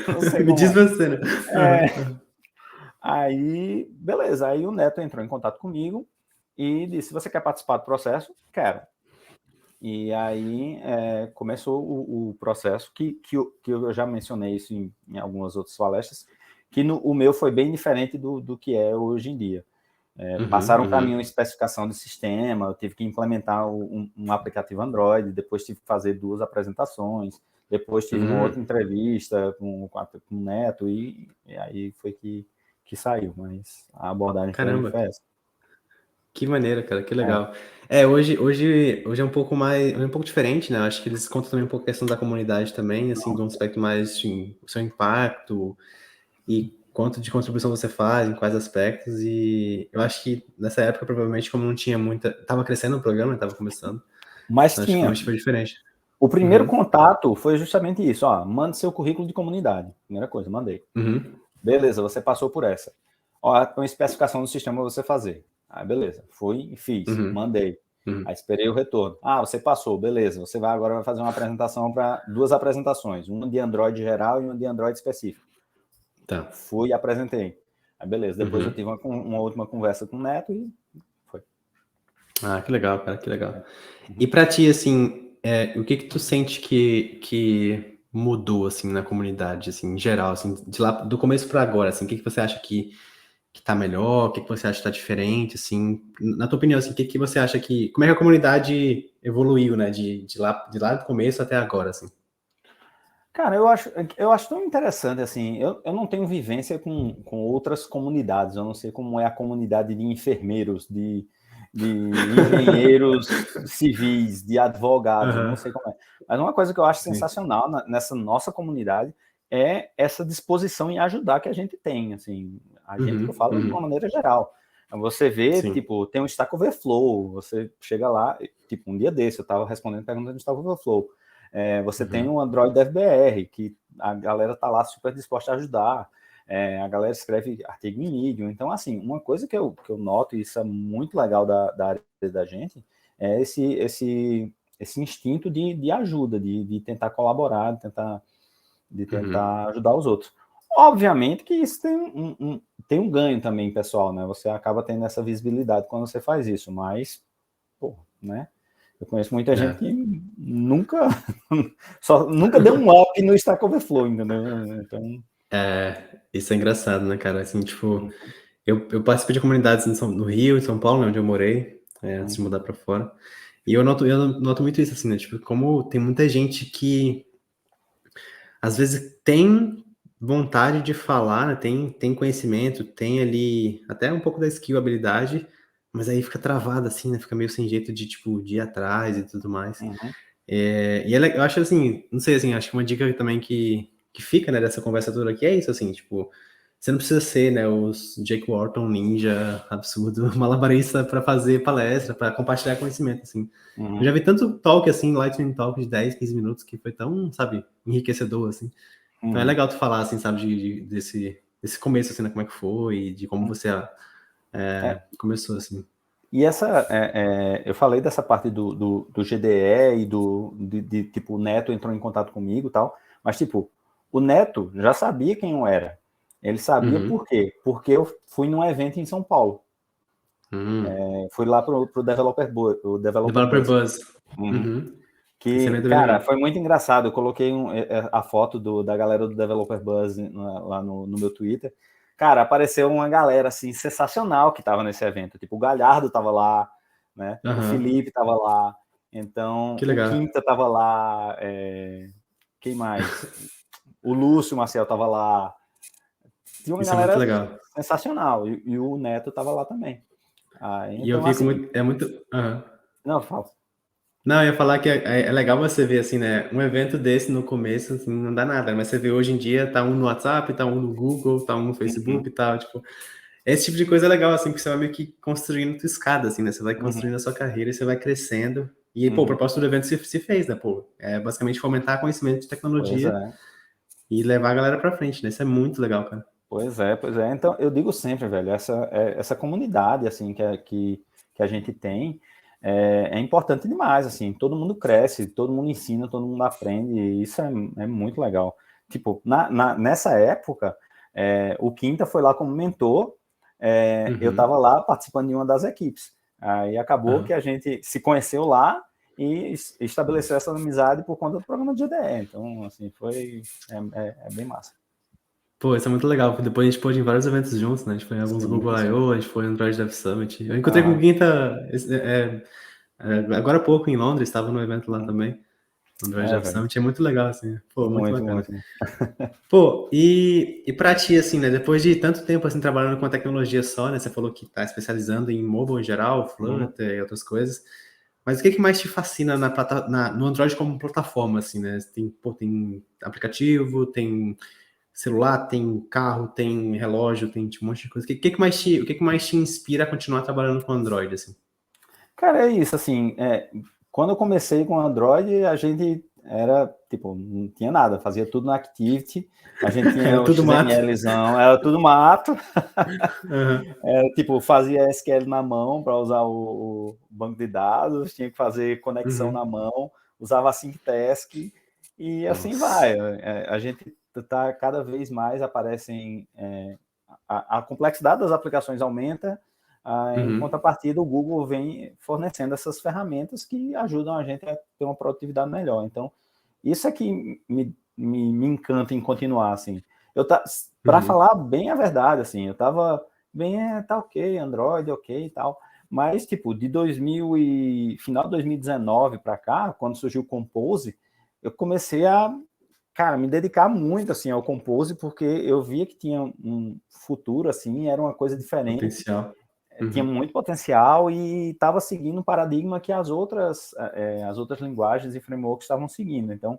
Não sei Me como diz é. você, né? É. Uhum. Aí, beleza. Aí o Neto entrou em contato comigo e disse: Você quer participar do processo? Quero. E aí começou o processo, que eu já mencionei isso em algumas outras palestras, que o meu foi bem diferente do que é hoje em dia. Uhum. Passaram para mim uma Uhum. especificação de sistema, eu tive que implementar um aplicativo Android, depois tive que fazer 2 apresentações, depois tive uma outra Uhum. entrevista com o Neto, e aí foi que saiu, mas a abordagem foi Caramba, essa. que maneiro, cara, que É. legal. Hoje é um pouco mais, é um pouco diferente, né? Eu acho que eles contam também um pouco a questão da comunidade também, assim, de um aspecto mais de o seu impacto e quanto de contribuição você faz, em quais aspectos. E eu acho que nessa época, provavelmente, como não tinha muita. Tava crescendo o programa, tava começando. Mas Então acho que tinha. realmente foi diferente. O primeiro Uhum. contato foi justamente isso: mande seu currículo de comunidade. Primeira coisa, mandei. Uhum. Beleza, você passou por essa. Ó, uma especificação do sistema para você fazer. Beleza. Fui e fiz. Uhum. Mandei. Aí Uhum. esperei o retorno. Você passou, beleza. Você agora vai fazer uma apresentação para 2 apresentações, uma de Android geral e uma de Android específico. Tá. Fui e apresentei. Aí beleza. Depois eu Uhum. tive uma última conversa com o Neto e foi. Ah, que legal, cara, que legal. E Uhum. pra ti, assim, o que que tu sente que mudou, assim, na comunidade, assim, em geral, assim, de lá do começo pra agora, assim, o que que você acha que tá melhor, o que que você acha que tá diferente, assim, na tua opinião, assim, o que que você acha como é que a comunidade evoluiu, né, de lá do começo até agora, assim? Cara, eu acho tão interessante, assim, eu não tenho vivência com outras comunidades, eu não sei como é a comunidade de enfermeiros, de engenheiros civis, de advogados, eu não Aham, sei como é. Mas uma coisa que eu acho sim. sensacional nessa nossa comunidade é essa disposição em ajudar que a gente tem, assim, a gente que eu Uhum, falo de uma uhum, maneira geral. Você vê, sim. tipo, tem um Stack Overflow, você chega lá, tipo, um dia desse, eu estava respondendo perguntas do Stack Overflow. Você tem Uhum, o Android FBR, que a galera tá lá super disposta a ajudar. A galera escreve artigo em Medium. Então, assim, uma coisa que eu noto, e isso é muito legal da área da gente, é esse instinto de ajuda, de tentar colaborar, de uhum, tentar ajudar os outros. Obviamente que isso tem um ganho também, pessoal, né? Você acaba tendo essa visibilidade quando você faz isso, mas, pô, né? Eu conheço muita gente é. que nunca deu um up no Stack Overflow, entendeu? Então, Isso é engraçado, né, cara, assim, tipo, Eu participo de comunidades no Rio, em São Paulo, né, onde eu morei, antes de mudar para fora. E eu noto muito isso, assim, né? Tipo, como tem muita gente que às vezes tem vontade de falar, né? Tem conhecimento, tem ali até um pouco da skill, habilidade, mas aí fica travado, assim, né? Fica meio sem jeito de, tipo, de ir atrás e tudo mais. Uhum. Eu acho assim, não sei, assim, acho que uma dica também que fica, né, dessa conversa toda aqui é isso, assim, tipo, você não precisa ser, né, os Jake Wharton ninja absurdo, malabarista para fazer palestra, para compartilhar conhecimento, assim. Eu já vi tanto talk, assim, lightning talk de 10, 15 minutos, que foi tão, sabe, enriquecedor, assim. Então é legal tu falar, assim, sabe, desse começo, assim, né, como é que foi, de como você começou, assim. E eu falei dessa parte do GDE e de tipo, o Neto entrou em contato comigo e tal, mas tipo, o Neto já sabia quem eu era. Ele sabia por quê? Porque eu fui num evento em São Paulo. Fui lá pro Developer Developer Buzz. Buzz. Esse Que, evento é bem cara, legal. foi muito engraçado. Eu coloquei a foto da galera do Developer Buzz lá no meu Twitter. Cara, apareceu uma galera, assim, sensacional que tava nesse evento. Tipo, o Galhardo tava lá, né? O Felipe tava lá. Então, Que o legal. Quinta tava lá. Quem mais? O Lúcio Marcel tava lá. Tinha uma Isso é muito galera legal. sensacional. E o Neto tava lá também. E eu Então, fico assim... muito. É muito. Não, fala. Não, eu ia falar que é legal você ver, assim, né? Um evento desse no começo, assim, não dá nada, mas você vê hoje em dia, tá um no WhatsApp, tá um no Google, tá um no Facebook e tal, tipo. Esse tipo de coisa é legal, assim, porque você vai meio que construindo tua escada, assim, né? Você vai construindo a sua carreira e você vai crescendo. E, pô, o propósito do evento se fez, né, pô? É basicamente fomentar conhecimento de Pois tecnologia é. e levar a galera pra frente, né? Isso é muito legal, cara. Pois é, pois é. Então, eu digo sempre, velho, essa comunidade, assim, que a gente tem, é importante demais, assim, todo mundo cresce, todo mundo ensina, todo mundo aprende, e isso é muito legal. Tipo, nessa época, o Quinta foi lá como mentor, eu estava lá participando de uma das equipes. Aí acabou que a gente se conheceu lá e estabeleceu essa amizade por conta do programa de GDE. Então, assim, é bem massa. Pô, isso é muito legal, porque depois a gente pôde ir em vários eventos juntos, né? A gente foi em alguns Sim, Google sim. I/O, a gente foi no Android Dev Summit. Eu encontrei com o Guinta agora há pouco em Londres, estava no evento lá também, no Android Dev Velho. Summit. É muito legal, assim. Pô, muito Muito, bacana. muito. Pô, e pra ti, assim, né? Depois de tanto tempo, assim, trabalhando com a tecnologia só, né? Você falou que tá especializando em mobile em geral, Flutter e outras coisas. Mas o que mais te fascina no Android como plataforma, assim, né? Tem aplicativo, tem celular, tem carro, tem relógio, tem tipo, um monte de coisa. O que mais te inspira a continuar trabalhando com Android, assim? Cara, é isso, assim, quando eu comecei com Android, a gente era, tipo, não tinha nada, fazia tudo na Activity, a gente tinha Era o tudo mato. XMLzão, era tudo mato, Uhum. tipo, fazia SQL na mão para usar o banco de dados, tinha que fazer conexão na mão, usava Async Task, e assim Nossa. vai. A gente tá cada vez mais aparecem, a complexidade das aplicações aumenta. Em contrapartida, o Google vem fornecendo essas ferramentas que ajudam a gente a ter uma produtividade melhor. Então, isso é que me encanta em continuar, assim. Para falar bem a verdade, assim, eu tava bem, tá ok, Android, ok e tal, mas, tipo, final de 2019 para cá, quando surgiu o Compose, eu comecei a, cara, me dedicar muito, assim, ao Compose, porque eu via que tinha um futuro, assim, era uma coisa diferente, Potencial. tinha muito potencial e estava seguindo um paradigma que as outras linguagens e frameworks estavam seguindo. Então,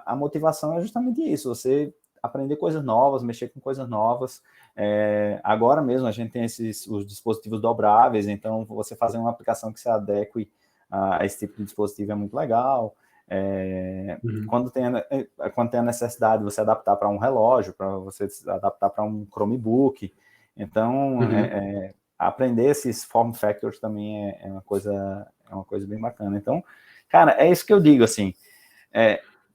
a motivação é justamente isso, você aprender coisas novas, mexer com coisas novas. Agora mesmo a gente tem os dispositivos dobráveis, então você fazer uma aplicação que se adeque a esse tipo de dispositivo é muito legal. Quando tem a necessidade de você adaptar para um relógio, para você adaptar para um Chromebook. Então, aprender esses form factors também é uma coisa bem bacana. Então, cara, é isso que eu digo, assim,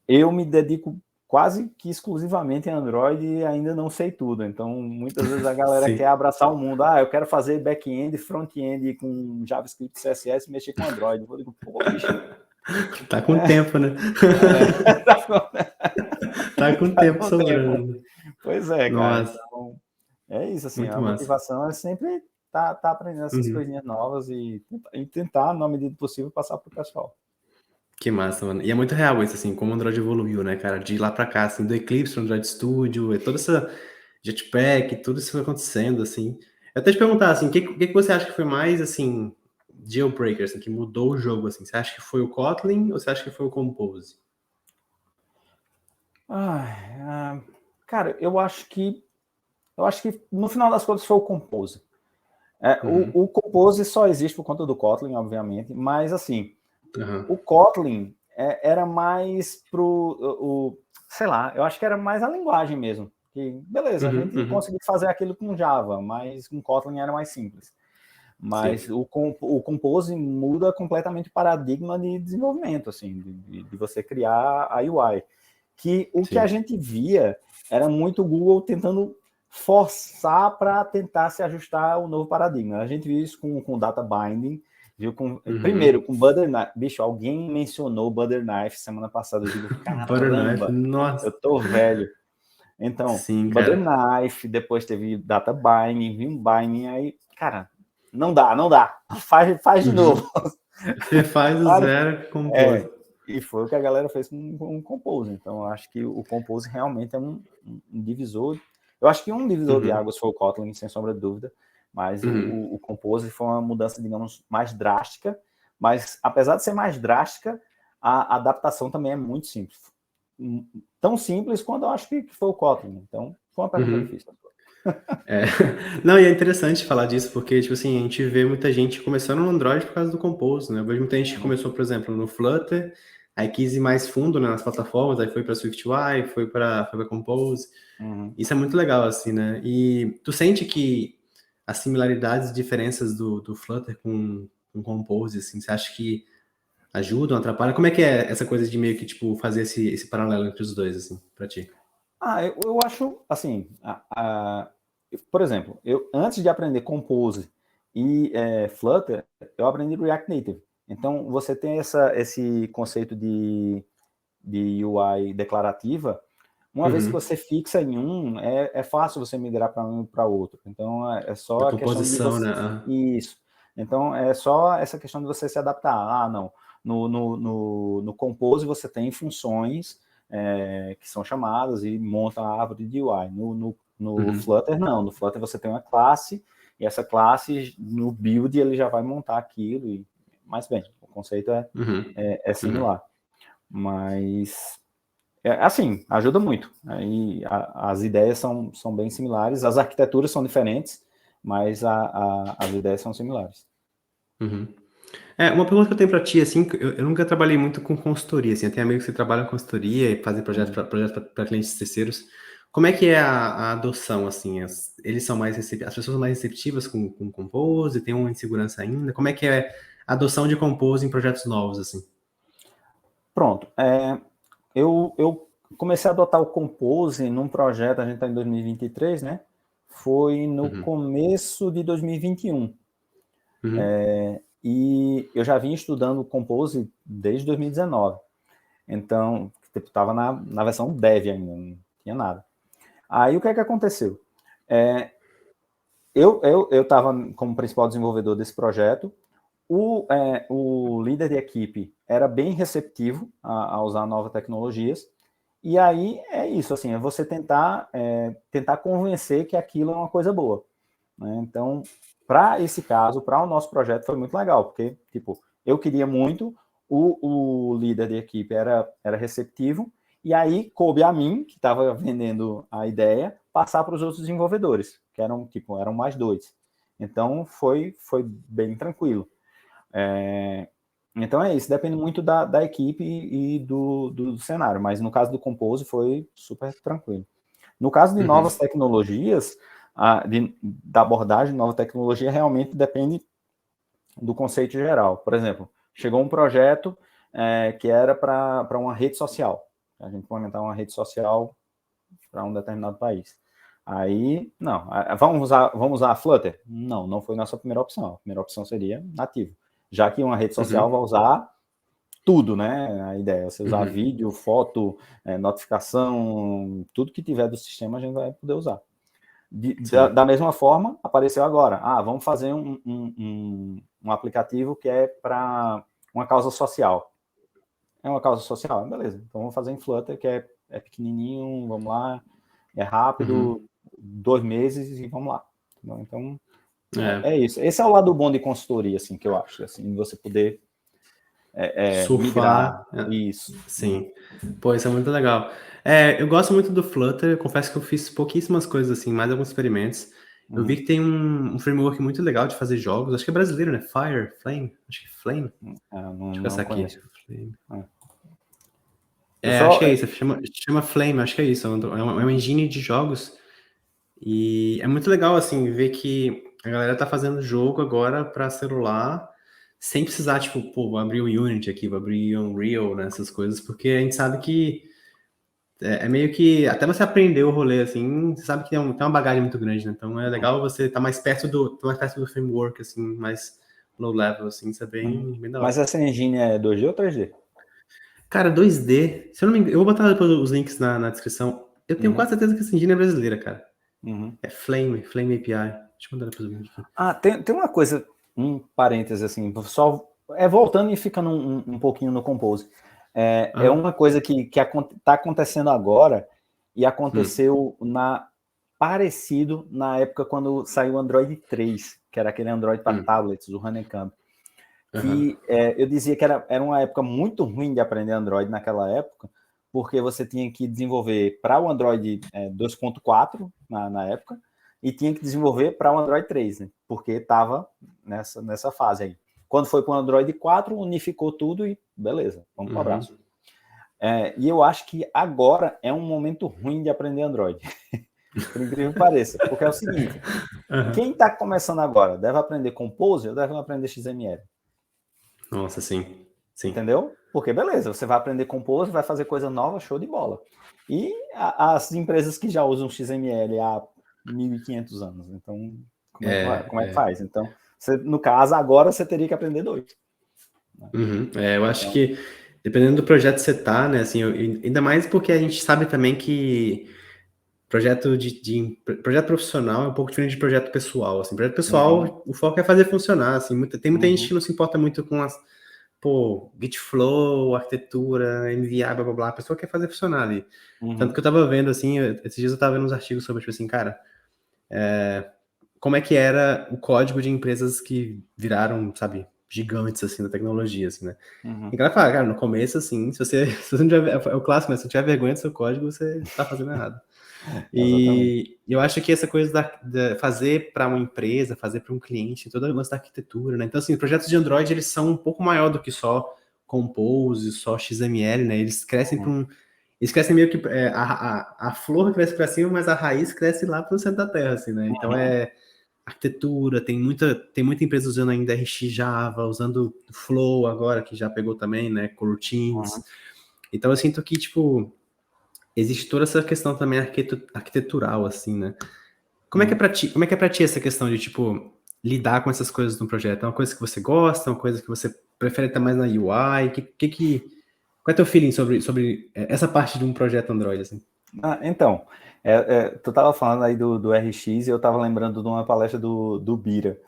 eu me dedico quase que exclusivamente em Android e ainda não sei tudo. Então, muitas vezes a galera quer abraçar o mundo. Eu quero fazer back-end, front-end com JavaScript, CSS, mexer com Android. Eu digo, pô, bicho. Tá com tempo, né? Tá com tempo sobrando. Pois é, cara. Nossa. Então, É isso, assim, Muito a massa. motivação é sempre tá aprendendo essas Uhum. coisinhas novas e tentar, na medida do possível, passar pro pessoal. Que massa, mano. E é muito real isso, assim, como o Android evoluiu, né, cara? De lá pra cá, assim, do Eclipse pro Android Studio, e toda essa Jetpack, tudo isso foi acontecendo, assim. Eu até te perguntar, assim, o que você acha que foi mais, assim, deal breaker, assim, que mudou o jogo, assim? Você acha que foi o Kotlin ou você acha que foi o Compose? Cara, eu acho que no final das contas foi o Compose. Uhum. O Compose só existe por conta do Kotlin, obviamente, mas assim, Aham. o Kotlin era mais sei lá, eu acho que era mais a linguagem mesmo. Que, beleza, a Uhum, gente uhum. conseguiu fazer aquilo com Java, mas com Kotlin era mais simples. Mas Sim, o Compose muda completamente o paradigma de desenvolvimento, assim, de você criar a UI. Que o que a sim. gente via era muito o Google tentando forçar para tentar se ajustar ao novo paradigma. A gente viu isso com data binding, viu Uhum. primeiro com Butternut. Bicho, alguém mencionou Butternut semana passada. Eu digo, Butterknife, caramba, eu nossa. tô velho. Então, Sim, cara. Butternut, depois teve data binding, Vim binding, aí, cara, não dá. Faz de Uhum. novo. Você faz o Para, zero Compose. é, e foi o que a galera fez com o Compose. Então, eu acho que o Compose realmente é um divisor. Eu acho que um divisor de Uhum. águas foi o Kotlin, sem sombra de dúvida. Mas Uhum. o Compose foi uma mudança, digamos, mais drástica. Mas, apesar de ser mais drástica, a adaptação também é muito simples. Tão simples quanto eu acho que foi o Kotlin. Então, foi uma pergunta Uhum. difícil. É. Não, e é interessante falar disso, porque, tipo assim, a gente vê muita gente começando no Android por causa do Compose, né? Eu vejo muita gente que Uhum. começou, por exemplo, no Flutter, aí quis ir mais fundo, né, nas plataformas, aí foi para SwiftUI, foi para Compose. Uhum. Isso é muito legal, assim, né? E tu sente que as similaridades e diferenças do Flutter com Compose, assim, você acha que ajudam, atrapalham? Como é que é essa coisa de meio que, tipo, fazer esse paralelo entre os dois, assim, pra ti? Eu acho, assim, por exemplo, eu antes de aprender Compose e Flutter, eu aprendi React Native. Então, você tem esse conceito de UI declarativa. Uma vez que Uhum. você fixa em um, é fácil você migrar para um e para outro. Então, é A só a questão de composição, você... né? Ah. Isso. Então, é só essa questão de você se adaptar. Ah, não. No Compose você tem funções que são chamadas e monta a árvore de UI. No Uhum. Flutter, não. No Flutter você tem uma classe e essa classe, no build, ele já vai montar aquilo. Mas, bem, o conceito Uhum. é Uhum. similar. Mas, assim, ajuda muito. Aí as ideias são bem similares, as arquiteturas são diferentes, mas as ideias são similares. Uhum. Uma pergunta que eu tenho pra ti, assim, que eu nunca trabalhei muito com consultoria, assim, eu tenho amigos que trabalham com consultoria e fazem Uhum. projetos para clientes terceiros. Como é que é a adoção, assim? Eles são mais as pessoas são mais receptivas com Compose, tem uma insegurança ainda? Como é que é a adoção de Compose em projetos novos, assim? Pronto. Eu comecei a adotar o Compose num projeto, a gente está em 2023, né? Foi no Uhum. começo de 2021. Uhum. E eu já vinha estudando o Compose desde 2019. Então, estava na versão dev ainda, não tinha nada. Aí o que é que aconteceu? Eu estava como principal desenvolvedor desse projeto. O líder de equipe era bem receptivo a usar novas tecnologias. E aí é isso, assim, é você tentar convencer que aquilo é uma coisa boa. Né? Então, para esse caso, para o nosso projeto, foi muito legal, porque, tipo, eu queria muito, o líder de equipe era receptivo, e aí coube a mim, que estava vendendo a ideia, passar para os outros desenvolvedores, que eram mais dois. Então, foi bem tranquilo. Então é isso, depende muito da equipe e do cenário, mas no caso do Compose foi super tranquilo. No caso de Uhum. novas tecnologias, da abordagem de nova tecnologia, realmente depende do conceito geral. Por exemplo, chegou um projeto que era para uma rede social, a gente implementar uma rede social para um determinado país. Aí, não, vamos usar a Flutter? Não foi nossa primeira opção. A primeira opção seria nativo. Já que uma rede social vai Uhum. usar tudo, né? A ideia é você usar Uhum. vídeo, foto, notificação, tudo que tiver do sistema a gente vai poder usar. Da mesma forma, apareceu agora. Vamos fazer um aplicativo que é para uma causa social. É uma causa social? Beleza. Então vamos fazer em Flutter, que é pequenininho, vamos lá, é rápido, 2 meses e vamos lá. Então, é isso. Esse é o lado bom de consultoria, assim, que eu acho, assim, de você poder surfar. migrar. Isso. Sim. Pô, isso é muito legal. Eu gosto muito do Flutter, eu confesso que eu fiz pouquíssimas coisas assim, mais alguns experimentos. Eu vi que tem um framework muito legal de fazer jogos, acho que é brasileiro, né? Flame? Acho que Flame. Acho que é essa aqui. Flame. Acho que é isso, chama Flame, acho que é isso. É uma engine de jogos. E é muito legal, assim, ver que a galera tá fazendo jogo agora para celular, sem precisar, tipo, pô, vou abrir o Unity aqui, vou abrir o Unreal, né, essas coisas, porque a gente sabe que é meio que, até você aprender o rolê, assim, você sabe que tem uma bagagem muito grande, né? Então é legal você estar mais perto do framework, assim, mais low level, assim, isso é bem da hora. Mas essa engine é 2D ou 3D? Cara, 2D, se eu não me engano, eu vou botar depois os links na descrição. Eu tenho quase certeza que essa engine é brasileira, cara. É Flame API. Deixa eu mandar depois o link aqui. Tem uma coisa, um parêntese, assim, só voltando e ficando um pouquinho no Compose. É uma coisa que tá acontecendo agora e aconteceu parecido na época quando saiu o Android 3, que era aquele Android para tablets, o Honeycomb. Que eu dizia que era uma época muito ruim de aprender Android naquela época, porque você tinha que desenvolver para o Android 2.4 na época, e tinha que desenvolver para o Android 3, né? Porque estava nessa fase aí. Quando foi para o Android 4, unificou tudo e beleza, vamos para o abraço. E eu acho que agora é um momento ruim de aprender Android. Por incrível que pareça. Porque é o seguinte, quem está começando agora deve aprender Compose ou deve aprender XML? Nossa, sim. Entendeu? Porque beleza, você vai aprender Compose, vai fazer coisa nova, show de bola. E as empresas que já usam XML há 1.500 anos, então como é que faz? Então, no caso, agora você teria que aprender 2. Eu acho que dependendo do projeto que você tá, né, assim, ainda mais porque a gente sabe também que projeto projeto profissional é um pouco diferente de projeto pessoal, assim, projeto pessoal, o foco é fazer funcionar, assim, tem muita gente que não se importa muito com Git Flow, arquitetura, MVI, blá blá blá, a pessoa quer fazer funcionar ali. Tanto que eu tava vendo, assim, esses dias eu tava vendo uns artigos sobre, tipo assim, cara, como é que era o código de empresas que viraram, sabe, gigantes, assim, da tecnologia, assim, né? E a galera fala, cara, no começo, assim, se você não tiver, é o clássico, né? Se você tiver vergonha do seu código, você tá fazendo errado. E eu acho que essa coisa da fazer para uma empresa, fazer para um cliente, toda a lance da arquitetura, né? Então, assim, projetos de Android, eles são um pouco maior do que só Compose, só XML, né? Eles crescem eles crescem meio que a flor cresce para cima, mas a raiz cresce lá para o centro da terra, assim, né? Então arquitetura, tem muita empresa usando ainda RX Java, usando Flow agora, que já pegou também, né? Coroutines. Então eu sinto que, tipo, existe toda essa questão também arquitetural, assim, né? Como é que é pra ti essa questão de, tipo, lidar com essas coisas no projeto? É uma coisa que você gosta? É uma coisa que você prefere estar mais na UI? Qual é teu feeling sobre essa parte de um projeto Android, assim? Então, tu tava falando aí do RX e eu tava lembrando de uma palestra do Bira.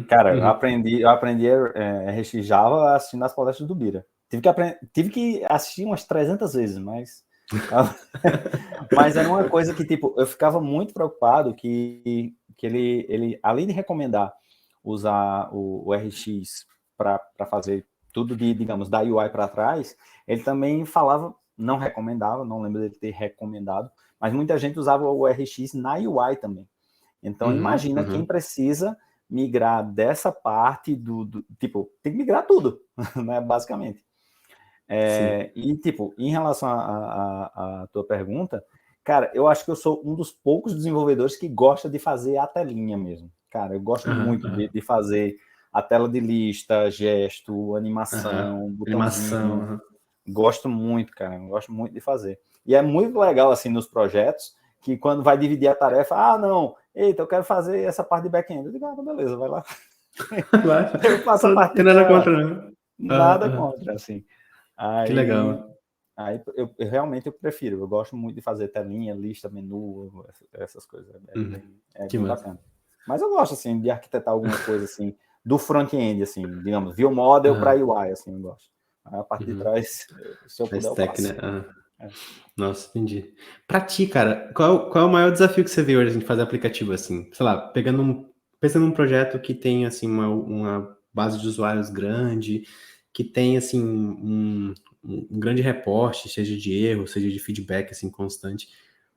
Cara, eu aprendi RX Java assistindo as palestras do Bira. Tive que assistir umas 300 vezes, mas era uma coisa que, tipo, eu ficava muito preocupado que ele, além de recomendar usar o RX para fazer tudo digamos, da UI para trás, ele também falava, não recomendava, não lembro dele ter recomendado, mas muita gente usava o RX na UI também. Então, imagina quem precisa migrar dessa parte tipo, tem que migrar tudo, né, basicamente. E, tipo, em relação à tua pergunta, cara, eu acho que eu sou um dos poucos desenvolvedores que gosta de fazer a telinha mesmo. Cara, eu gosto muito de fazer a tela de lista, gesto, animação, botãozinho. Gosto muito, cara, gosto muito de fazer. E é muito legal, assim, nos projetos, que quando vai dividir a tarefa, não, eita, eu quero fazer essa parte de back-end. Eu digo, beleza, vai lá. Eu faço a parte de nada contra, né? Nada contra, assim. Que legal. Aí realmente eu prefiro. Eu gosto muito de fazer telinha, lista, menu, essas coisas. É Que bem massa. bacana. Mas eu gosto, assim, de arquitetar alguma coisa, assim, do front-end, assim, digamos, view model para UI, assim, eu gosto. Aí a parte de trás, se eu A puder, eu stack, faço. né? Nossa, entendi. Pra ti, cara, qual é o maior desafio que você vê hoje de fazer aplicativo assim? Sei lá, pensando num projeto que tem assim uma base de usuários grande, que tem assim um grande reporte, seja de erro, seja de feedback assim constante.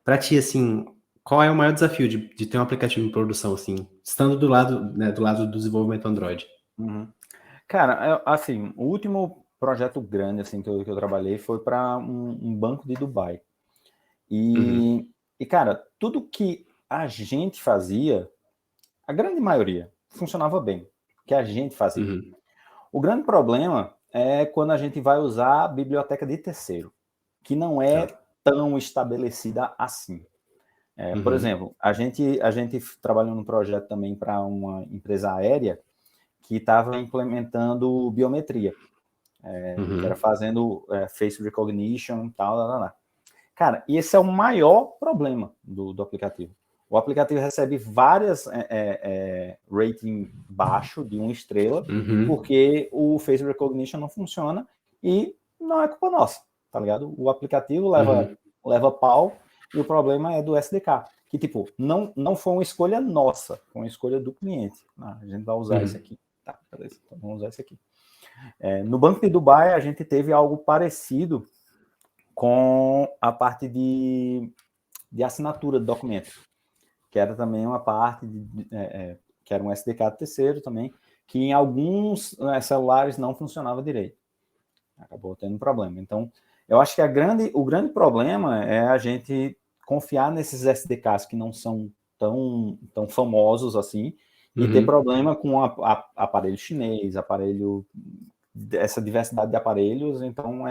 Pra ti, assim, qual é o maior desafio de ter um aplicativo em produção assim, estando do lado, né, do lado do desenvolvimento Android? Uhum. Cara, assim, o último projeto grande assim que eu trabalhei foi para um banco de Dubai. Uhum, E, cara, tudo que a gente fazia, a grande maioria, funcionava bem, que a gente fazia. uhum, O grande problema é quando a gente vai usar a biblioteca de terceiro, que não é tá. tão estabelecida assim. Por Uhum, exemplo, a gente trabalhou num projeto também para uma empresa aérea que estava implementando biometria, que era uhum, fazendo face recognition e tal, lá. Cara, e esse é o maior problema do aplicativo. O aplicativo recebe várias rating baixo de 1 estrela, uhum, porque o face recognition não funciona e não é culpa nossa, tá ligado? O aplicativo uhum, leva pau e o problema é do SDK, que tipo, não foi uma escolha nossa, foi uma escolha do cliente. A gente vai usar esse uhum, aqui. Tá, beleza, então vamos usar esse aqui. No Banco de Dubai, a gente teve algo parecido com a parte de assinatura de documento, que era também uma parte que era um SDK terceiro também, que em alguns celulares não funcionava direito. Acabou tendo problema. Então, eu acho que o grande problema é a gente confiar nesses SDKs que não são tão famosos assim, e ter uhum. problema com aparelho chinês, essa diversidade de aparelhos, então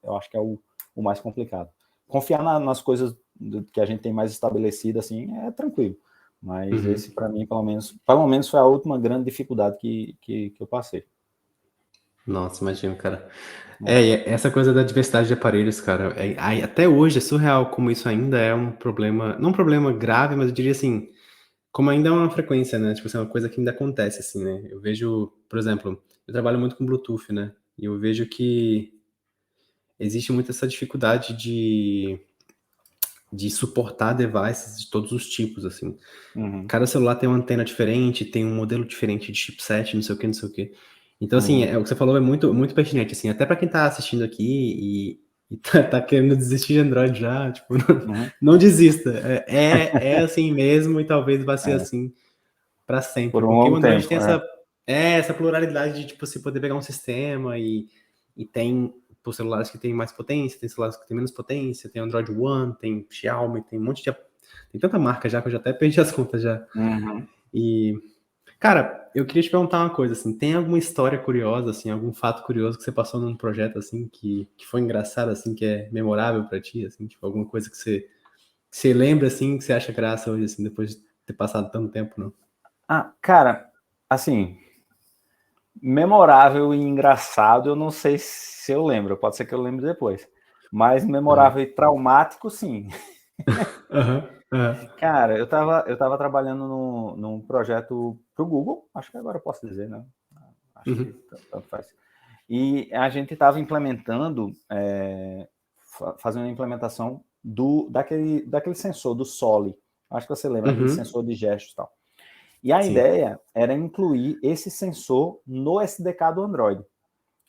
eu acho que é o mais complicado. Confiar nas coisas que a gente tem mais estabelecido assim é tranquilo, mas Uhum. esse para mim pelo menos foi a última grande dificuldade que eu passei. Nossa, imagino, cara. Né? E essa coisa da diversidade de aparelhos, cara, até hoje é surreal como isso ainda é um problema, não um problema grave, mas eu diria assim, como ainda é uma frequência, né? Tipo assim, é uma coisa que ainda acontece, assim, né? Eu vejo, por exemplo, eu trabalho muito com Bluetooth, né? E eu vejo que existe muito essa dificuldade de suportar devices de todos os tipos, assim. Uhum, Cada celular tem uma antena diferente, tem um modelo diferente de chipset, não sei o que, não sei o que. Então, assim, uhum, o que você falou é muito, muito pertinente, assim, até pra quem tá assistindo aqui e tá querendo desistir de Android já, tipo, não, uhum. não desista. É assim mesmo e talvez vá ser É, assim pra sempre, por um porque o longo Android tem tempo, é. essa pluralidade de, tipo, você poder pegar um sistema e tem por celulares que tem mais potência, tem celulares que tem menos potência, tem Android One, tem Xiaomi, tem um monte de... Tem tanta marca já que eu já até perdi as contas já. Uhum. E, cara, eu queria te perguntar uma coisa, assim, tem alguma história curiosa, assim, algum fato curioso que você passou num projeto, assim, que foi engraçado, assim, que é memorável pra ti, assim, tipo, alguma coisa que você lembra, assim, que você acha graça hoje, assim, depois de ter passado tanto tempo, não? Cara, assim, memorável e engraçado, eu não sei se eu lembro, pode ser que eu lembre depois. Mas Aham, memorável e traumático, sim. aham, aham. Cara, eu tava trabalhando num projeto para o Google, acho que agora eu posso dizer, né? Acho que Uhum, tanto faz. E a gente estava implementando, fazendo a implementação daquele sensor, do Soli. Acho que você lembra, aquele uhum, sensor de gestos e tal. E a sim, ideia era incluir esse sensor no SDK do Android.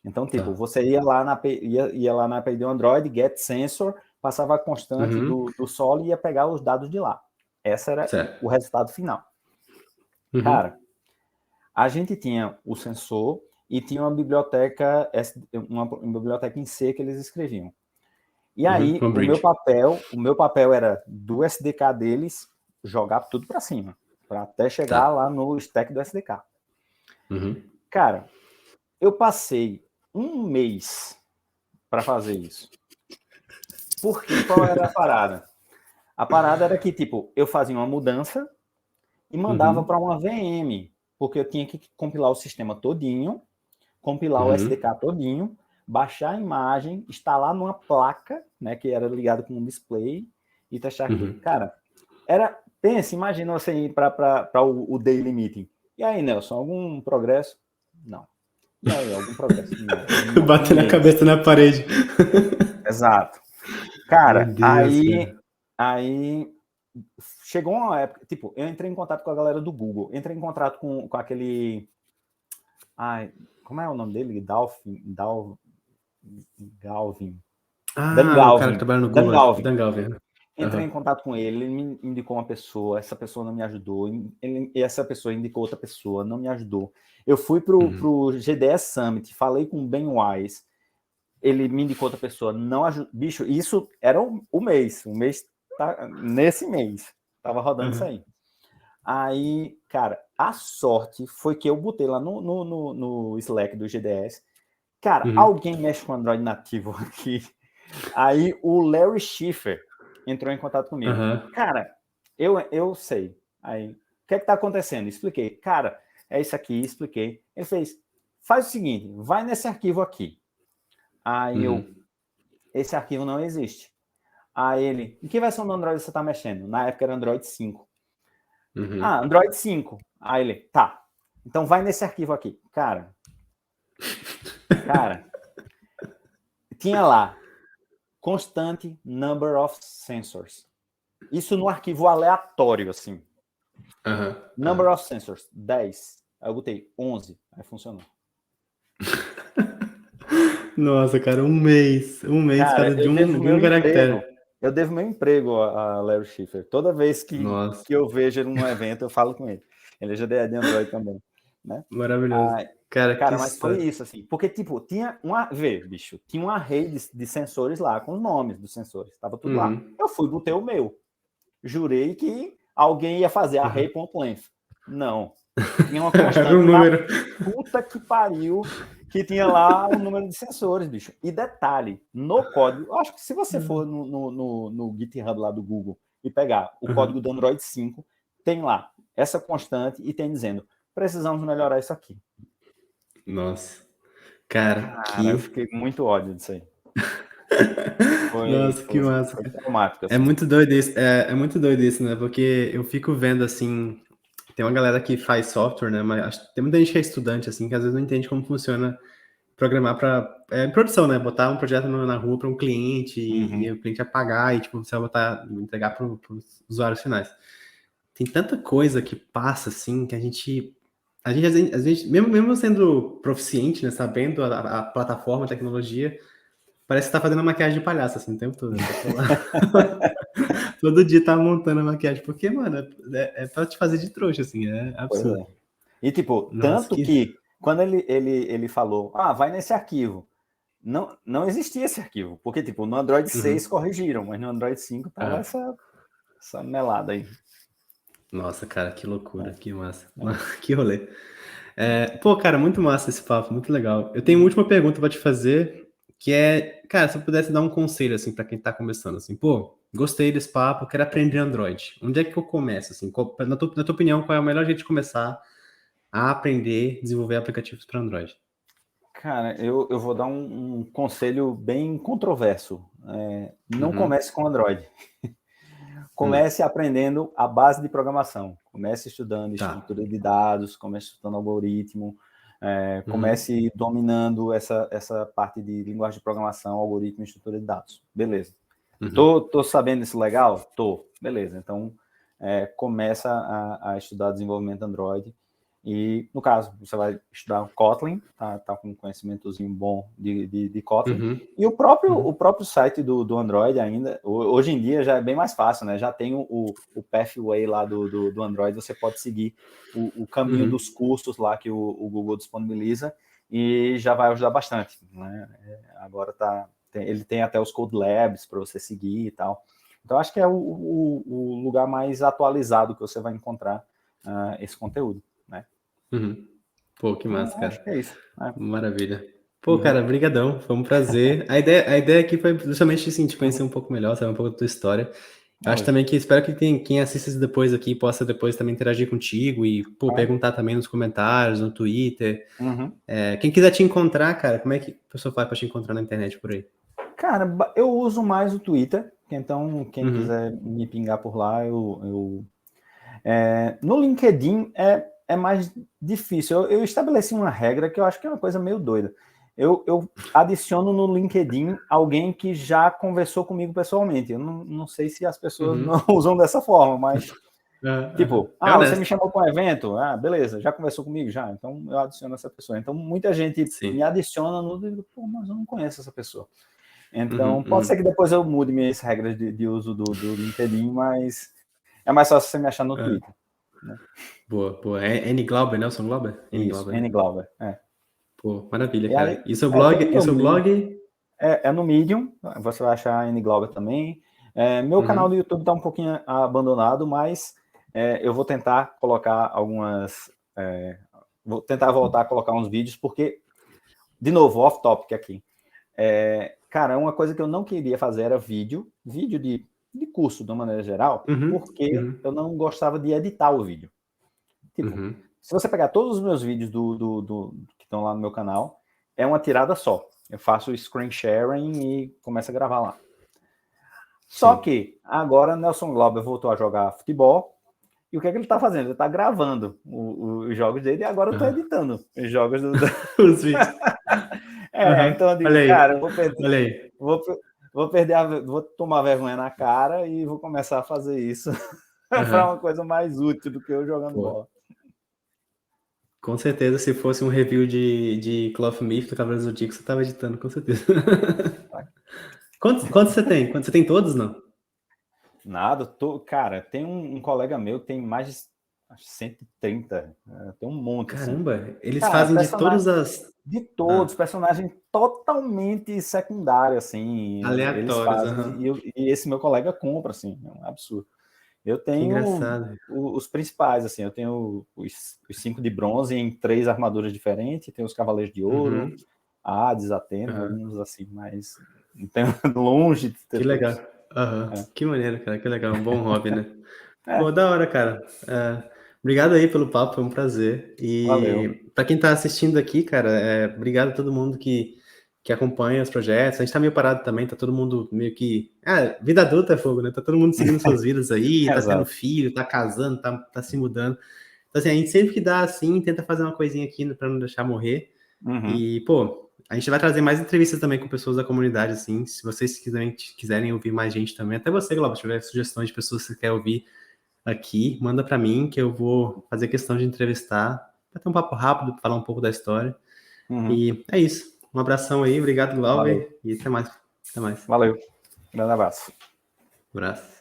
Então, tipo, tá. você ia lá na API do Android, get sensor, passava a constante Uhum, do Soli e ia pegar os dados de lá. Esse era o certo. resultado final. Uhum, Cara, a gente tinha o sensor e tinha uma biblioteca, uma biblioteca em C que eles escreviam. E aí, uma bridge. o meu papel era do SDK deles jogar tudo para cima, para até chegar Tá. lá no stack do SDK. Uhum, Cara, eu passei um mês para fazer isso. Porque qual era a parada? A parada era que, tipo, eu fazia uma mudança e mandava para uhum, uma VM, porque eu tinha que compilar o sistema todinho, compilar o uhum, SDK todinho, baixar a imagem, instalar numa placa, né, que era ligada com um display, e testar aquilo. Cara, pensa, imagina você ir para o daily meeting. E aí, Nelson, algum progresso? Não. E aí, algum progresso? Não. Batendo a cabeça na parede. Exato. Cara, Meu Deus, aí chegou uma época, tipo, eu entrei em contato com a galera do Google, entrei em contato com aquele... Ai, como é o nome dele? Galvin. Dan o cara que trabalha no Google. Dan Galvin. Entrei em contato com ele me indicou uma pessoa, essa pessoa não me ajudou, essa pessoa indicou outra pessoa, não me ajudou. Eu fui pro GDS Summit, falei com o Ben Wise, ele me indicou outra pessoa, não ajudou. Bicho, isso era o mês tá nesse mês, tava rodando isso aí. Aí, cara, a sorte foi que eu botei lá no Slack do GDS, cara, alguém mexe com Android nativo aqui. Aí o Larry Schiffer entrou em contato comigo. Cara, eu sei. Aí, o que é que tá acontecendo? Expliquei. Cara, é isso aqui, expliquei. Ele fez, faz o seguinte, vai nesse arquivo aqui. Aí esse arquivo não existe. Aí ele, em que versão do Android você tá mexendo? Na época era Android 5. Android 5. Aí ele, tá. Então vai nesse arquivo aqui. Cara, tinha lá, constante number of sensors. Isso no arquivo aleatório, assim. Number of sensors, 10. Aí eu botei 11. Aí funcionou. Nossa, cara, um mês cara, de um caractere. Eu devo meu emprego a Larry Schiffer. Toda vez que eu vejo ele num evento, eu falo com ele. Ele já é de Android também, né? Maravilhoso. Cara, mas foi isso, assim. Porque, tipo, tinha tinha um array de sensores lá, com os nomes dos sensores. Tava tudo lá. Eu fui botei o meu. Jurei que alguém ia fazer array.length. Não. Tinha uma constante número. Puta que pariu, que tinha lá o número de sensores, bicho. E detalhe, no código, acho que se você for no GitHub lá do Google e pegar o código do Android 5, tem lá essa constante e tem dizendo, precisamos melhorar isso aqui. Nossa. Cara, eu fiquei muito ódio disso aí. Nossa, que massa. Foi traumático, assim. É muito doido isso, muito doido isso, né? Porque eu fico vendo, assim, tem uma galera que faz software, né? Mas tem muita gente que é estudante, assim, que às vezes não entende como funciona programar para produção, né? Botar um projeto na rua para um cliente e o cliente vai pagar e, tipo, você vai entregar para os usuários finais. Tem tanta coisa que passa, assim, que a gente às vezes mesmo sendo proficiente, né? Sabendo a plataforma, a tecnologia, parece que tá fazendo a maquiagem de palhaço, assim, o tempo todo. Né? Todo dia tá montando a maquiagem, porque, mano, é pra te fazer de trouxa, assim, é absurdo. E, tipo, tanto que quando ele falou, vai nesse arquivo, não existia esse arquivo, porque, tipo, no Android 6 corrigiram, mas no Android 5 tava essa melada aí. Nossa, cara, que loucura, que massa. Que rolê. Pô, cara, muito massa esse papo, muito legal. Eu tenho uma última pergunta pra te fazer, que é, cara, se eu pudesse dar um conselho, assim, pra quem tá começando, assim, pô, gostei desse papo, quero aprender Android. Onde é que eu começo, assim? Na tua opinião, qual é o melhor jeito de começar a aprender, desenvolver aplicativos para Android? Cara, eu vou dar um conselho bem controverso. Não comece com Android. Comece aprendendo a base de programação. Comece estudando estrutura de dados, comece estudando algoritmo, comece dominando essa parte de linguagem de programação, algoritmo e estrutura de dados. Beleza. Tô sabendo isso legal? Tô. Beleza. Então, começa a estudar desenvolvimento Android. E, no caso, você vai estudar Kotlin, tá com um conhecimentozinho bom de Kotlin. E o próprio site do Android ainda, hoje em dia já é bem mais fácil, né? Já tem o pathway lá do Android, você pode seguir o caminho dos cursos lá que o Google disponibiliza e já vai ajudar bastante, né? Agora ele tem até os Code Labs para você seguir e tal. Então, acho que é o lugar mais atualizado que você vai encontrar esse conteúdo. Né? Pô, que massa, cara. Acho que é isso. Maravilha. Pô, cara, brigadão, foi um prazer. A ideia aqui foi justamente assim, te conhecer um pouco melhor, saber um pouco da tua história. Acho também que espero que quem assista isso depois aqui possa depois também interagir contigo e, pô, perguntar também nos comentários, no Twitter. Uhum. Quem quiser te encontrar, cara, como é que a pessoa faz pra te encontrar na internet por aí? Cara, eu uso mais o Twitter, então quem quiser me pingar por lá, no LinkedIn é mais difícil. Eu estabeleci uma regra que eu acho que é uma coisa meio doida. Eu adiciono no LinkedIn alguém que já conversou comigo pessoalmente. Eu não sei se as pessoas não usam dessa forma, mas tipo, você me chamou para um evento? Beleza, já conversou comigo? Já, então eu adiciono essa pessoa. Então muita gente me adiciona pô, mas eu não conheço essa pessoa. Então pode ser que depois eu mude minhas regras de uso do LinkedIn, mas é mais fácil você me achar no Twitter. Né? Boa. É N Glauber, Nelson Glauber? Isso, N Glauber, Pô, maravilha, e cara. aí, E seu blog? É no Medium, você vai achar N Glauber também. Meu canal do YouTube está um pouquinho abandonado, mas eu vou tentar colocar algumas... vou tentar voltar a colocar uns vídeos, porque, de novo, off-topic aqui. Cara, uma coisa que eu não queria fazer era vídeo de curso, de uma maneira geral, porque eu não gostava de editar o vídeo. Tipo, se você pegar todos os meus vídeos que estão lá no meu canal, é uma tirada só. Eu faço screen sharing e começo a gravar lá. Só que agora Nelson Glauber voltou a jogar futebol. E o que é que ele está fazendo? Ele está gravando os jogos dele e agora eu estou editando os jogos os vídeos. Então eu digo, cara, eu vou perder, vou tomar vergonha na cara e vou começar a fazer isso para uma coisa mais útil do que eu jogando bola. Com certeza, se fosse um review de Cloth Myth do Cavaleiros do Zodíaco, você estava editando, com certeza. Quantos você tem? Você tem todos, não? Nada, cara, tem um colega meu que tem mais de 130, tem um monte. Caramba, assim. Eles fazem de todas as... De todos, personagens totalmente secundários, assim. Aleatórios, eles fazem, e esse meu colega compra, assim, é um absurdo. Eu tenho os principais, assim, eu tenho os 5 de bronze em 3 armaduras diferentes, tenho os Cavaleiros de Ouro, Hades, Atena, uns assim, mas não tenho longe de ter. Que legal. Que maneiro, cara, que legal, um bom hobby, né? Pô, da hora, cara. Obrigado aí pelo papo, foi um prazer. E para quem tá assistindo aqui, cara, obrigado a todo mundo que acompanha os projetos. A gente tá meio parado também, tá todo mundo meio que... vida adulta é fogo, né? Tá todo mundo seguindo suas vidas aí, tá tendo filho, tá casando, tá se mudando. Então, assim, a gente sempre que dá assim, tenta fazer uma coisinha aqui pra não deixar morrer. E, pô, a gente vai trazer mais entrevistas também com pessoas da comunidade, assim. Se vocês quiserem ouvir mais gente também, até você, Glauber, se tiver sugestões de pessoas que você quer ouvir aqui, manda para mim que eu vou fazer questão de entrevistar, para ter um papo rápido, falar um pouco da história. E é isso. Um abração aí, obrigado, Glauber, e até mais. Valeu. Grande abraço. Abraço.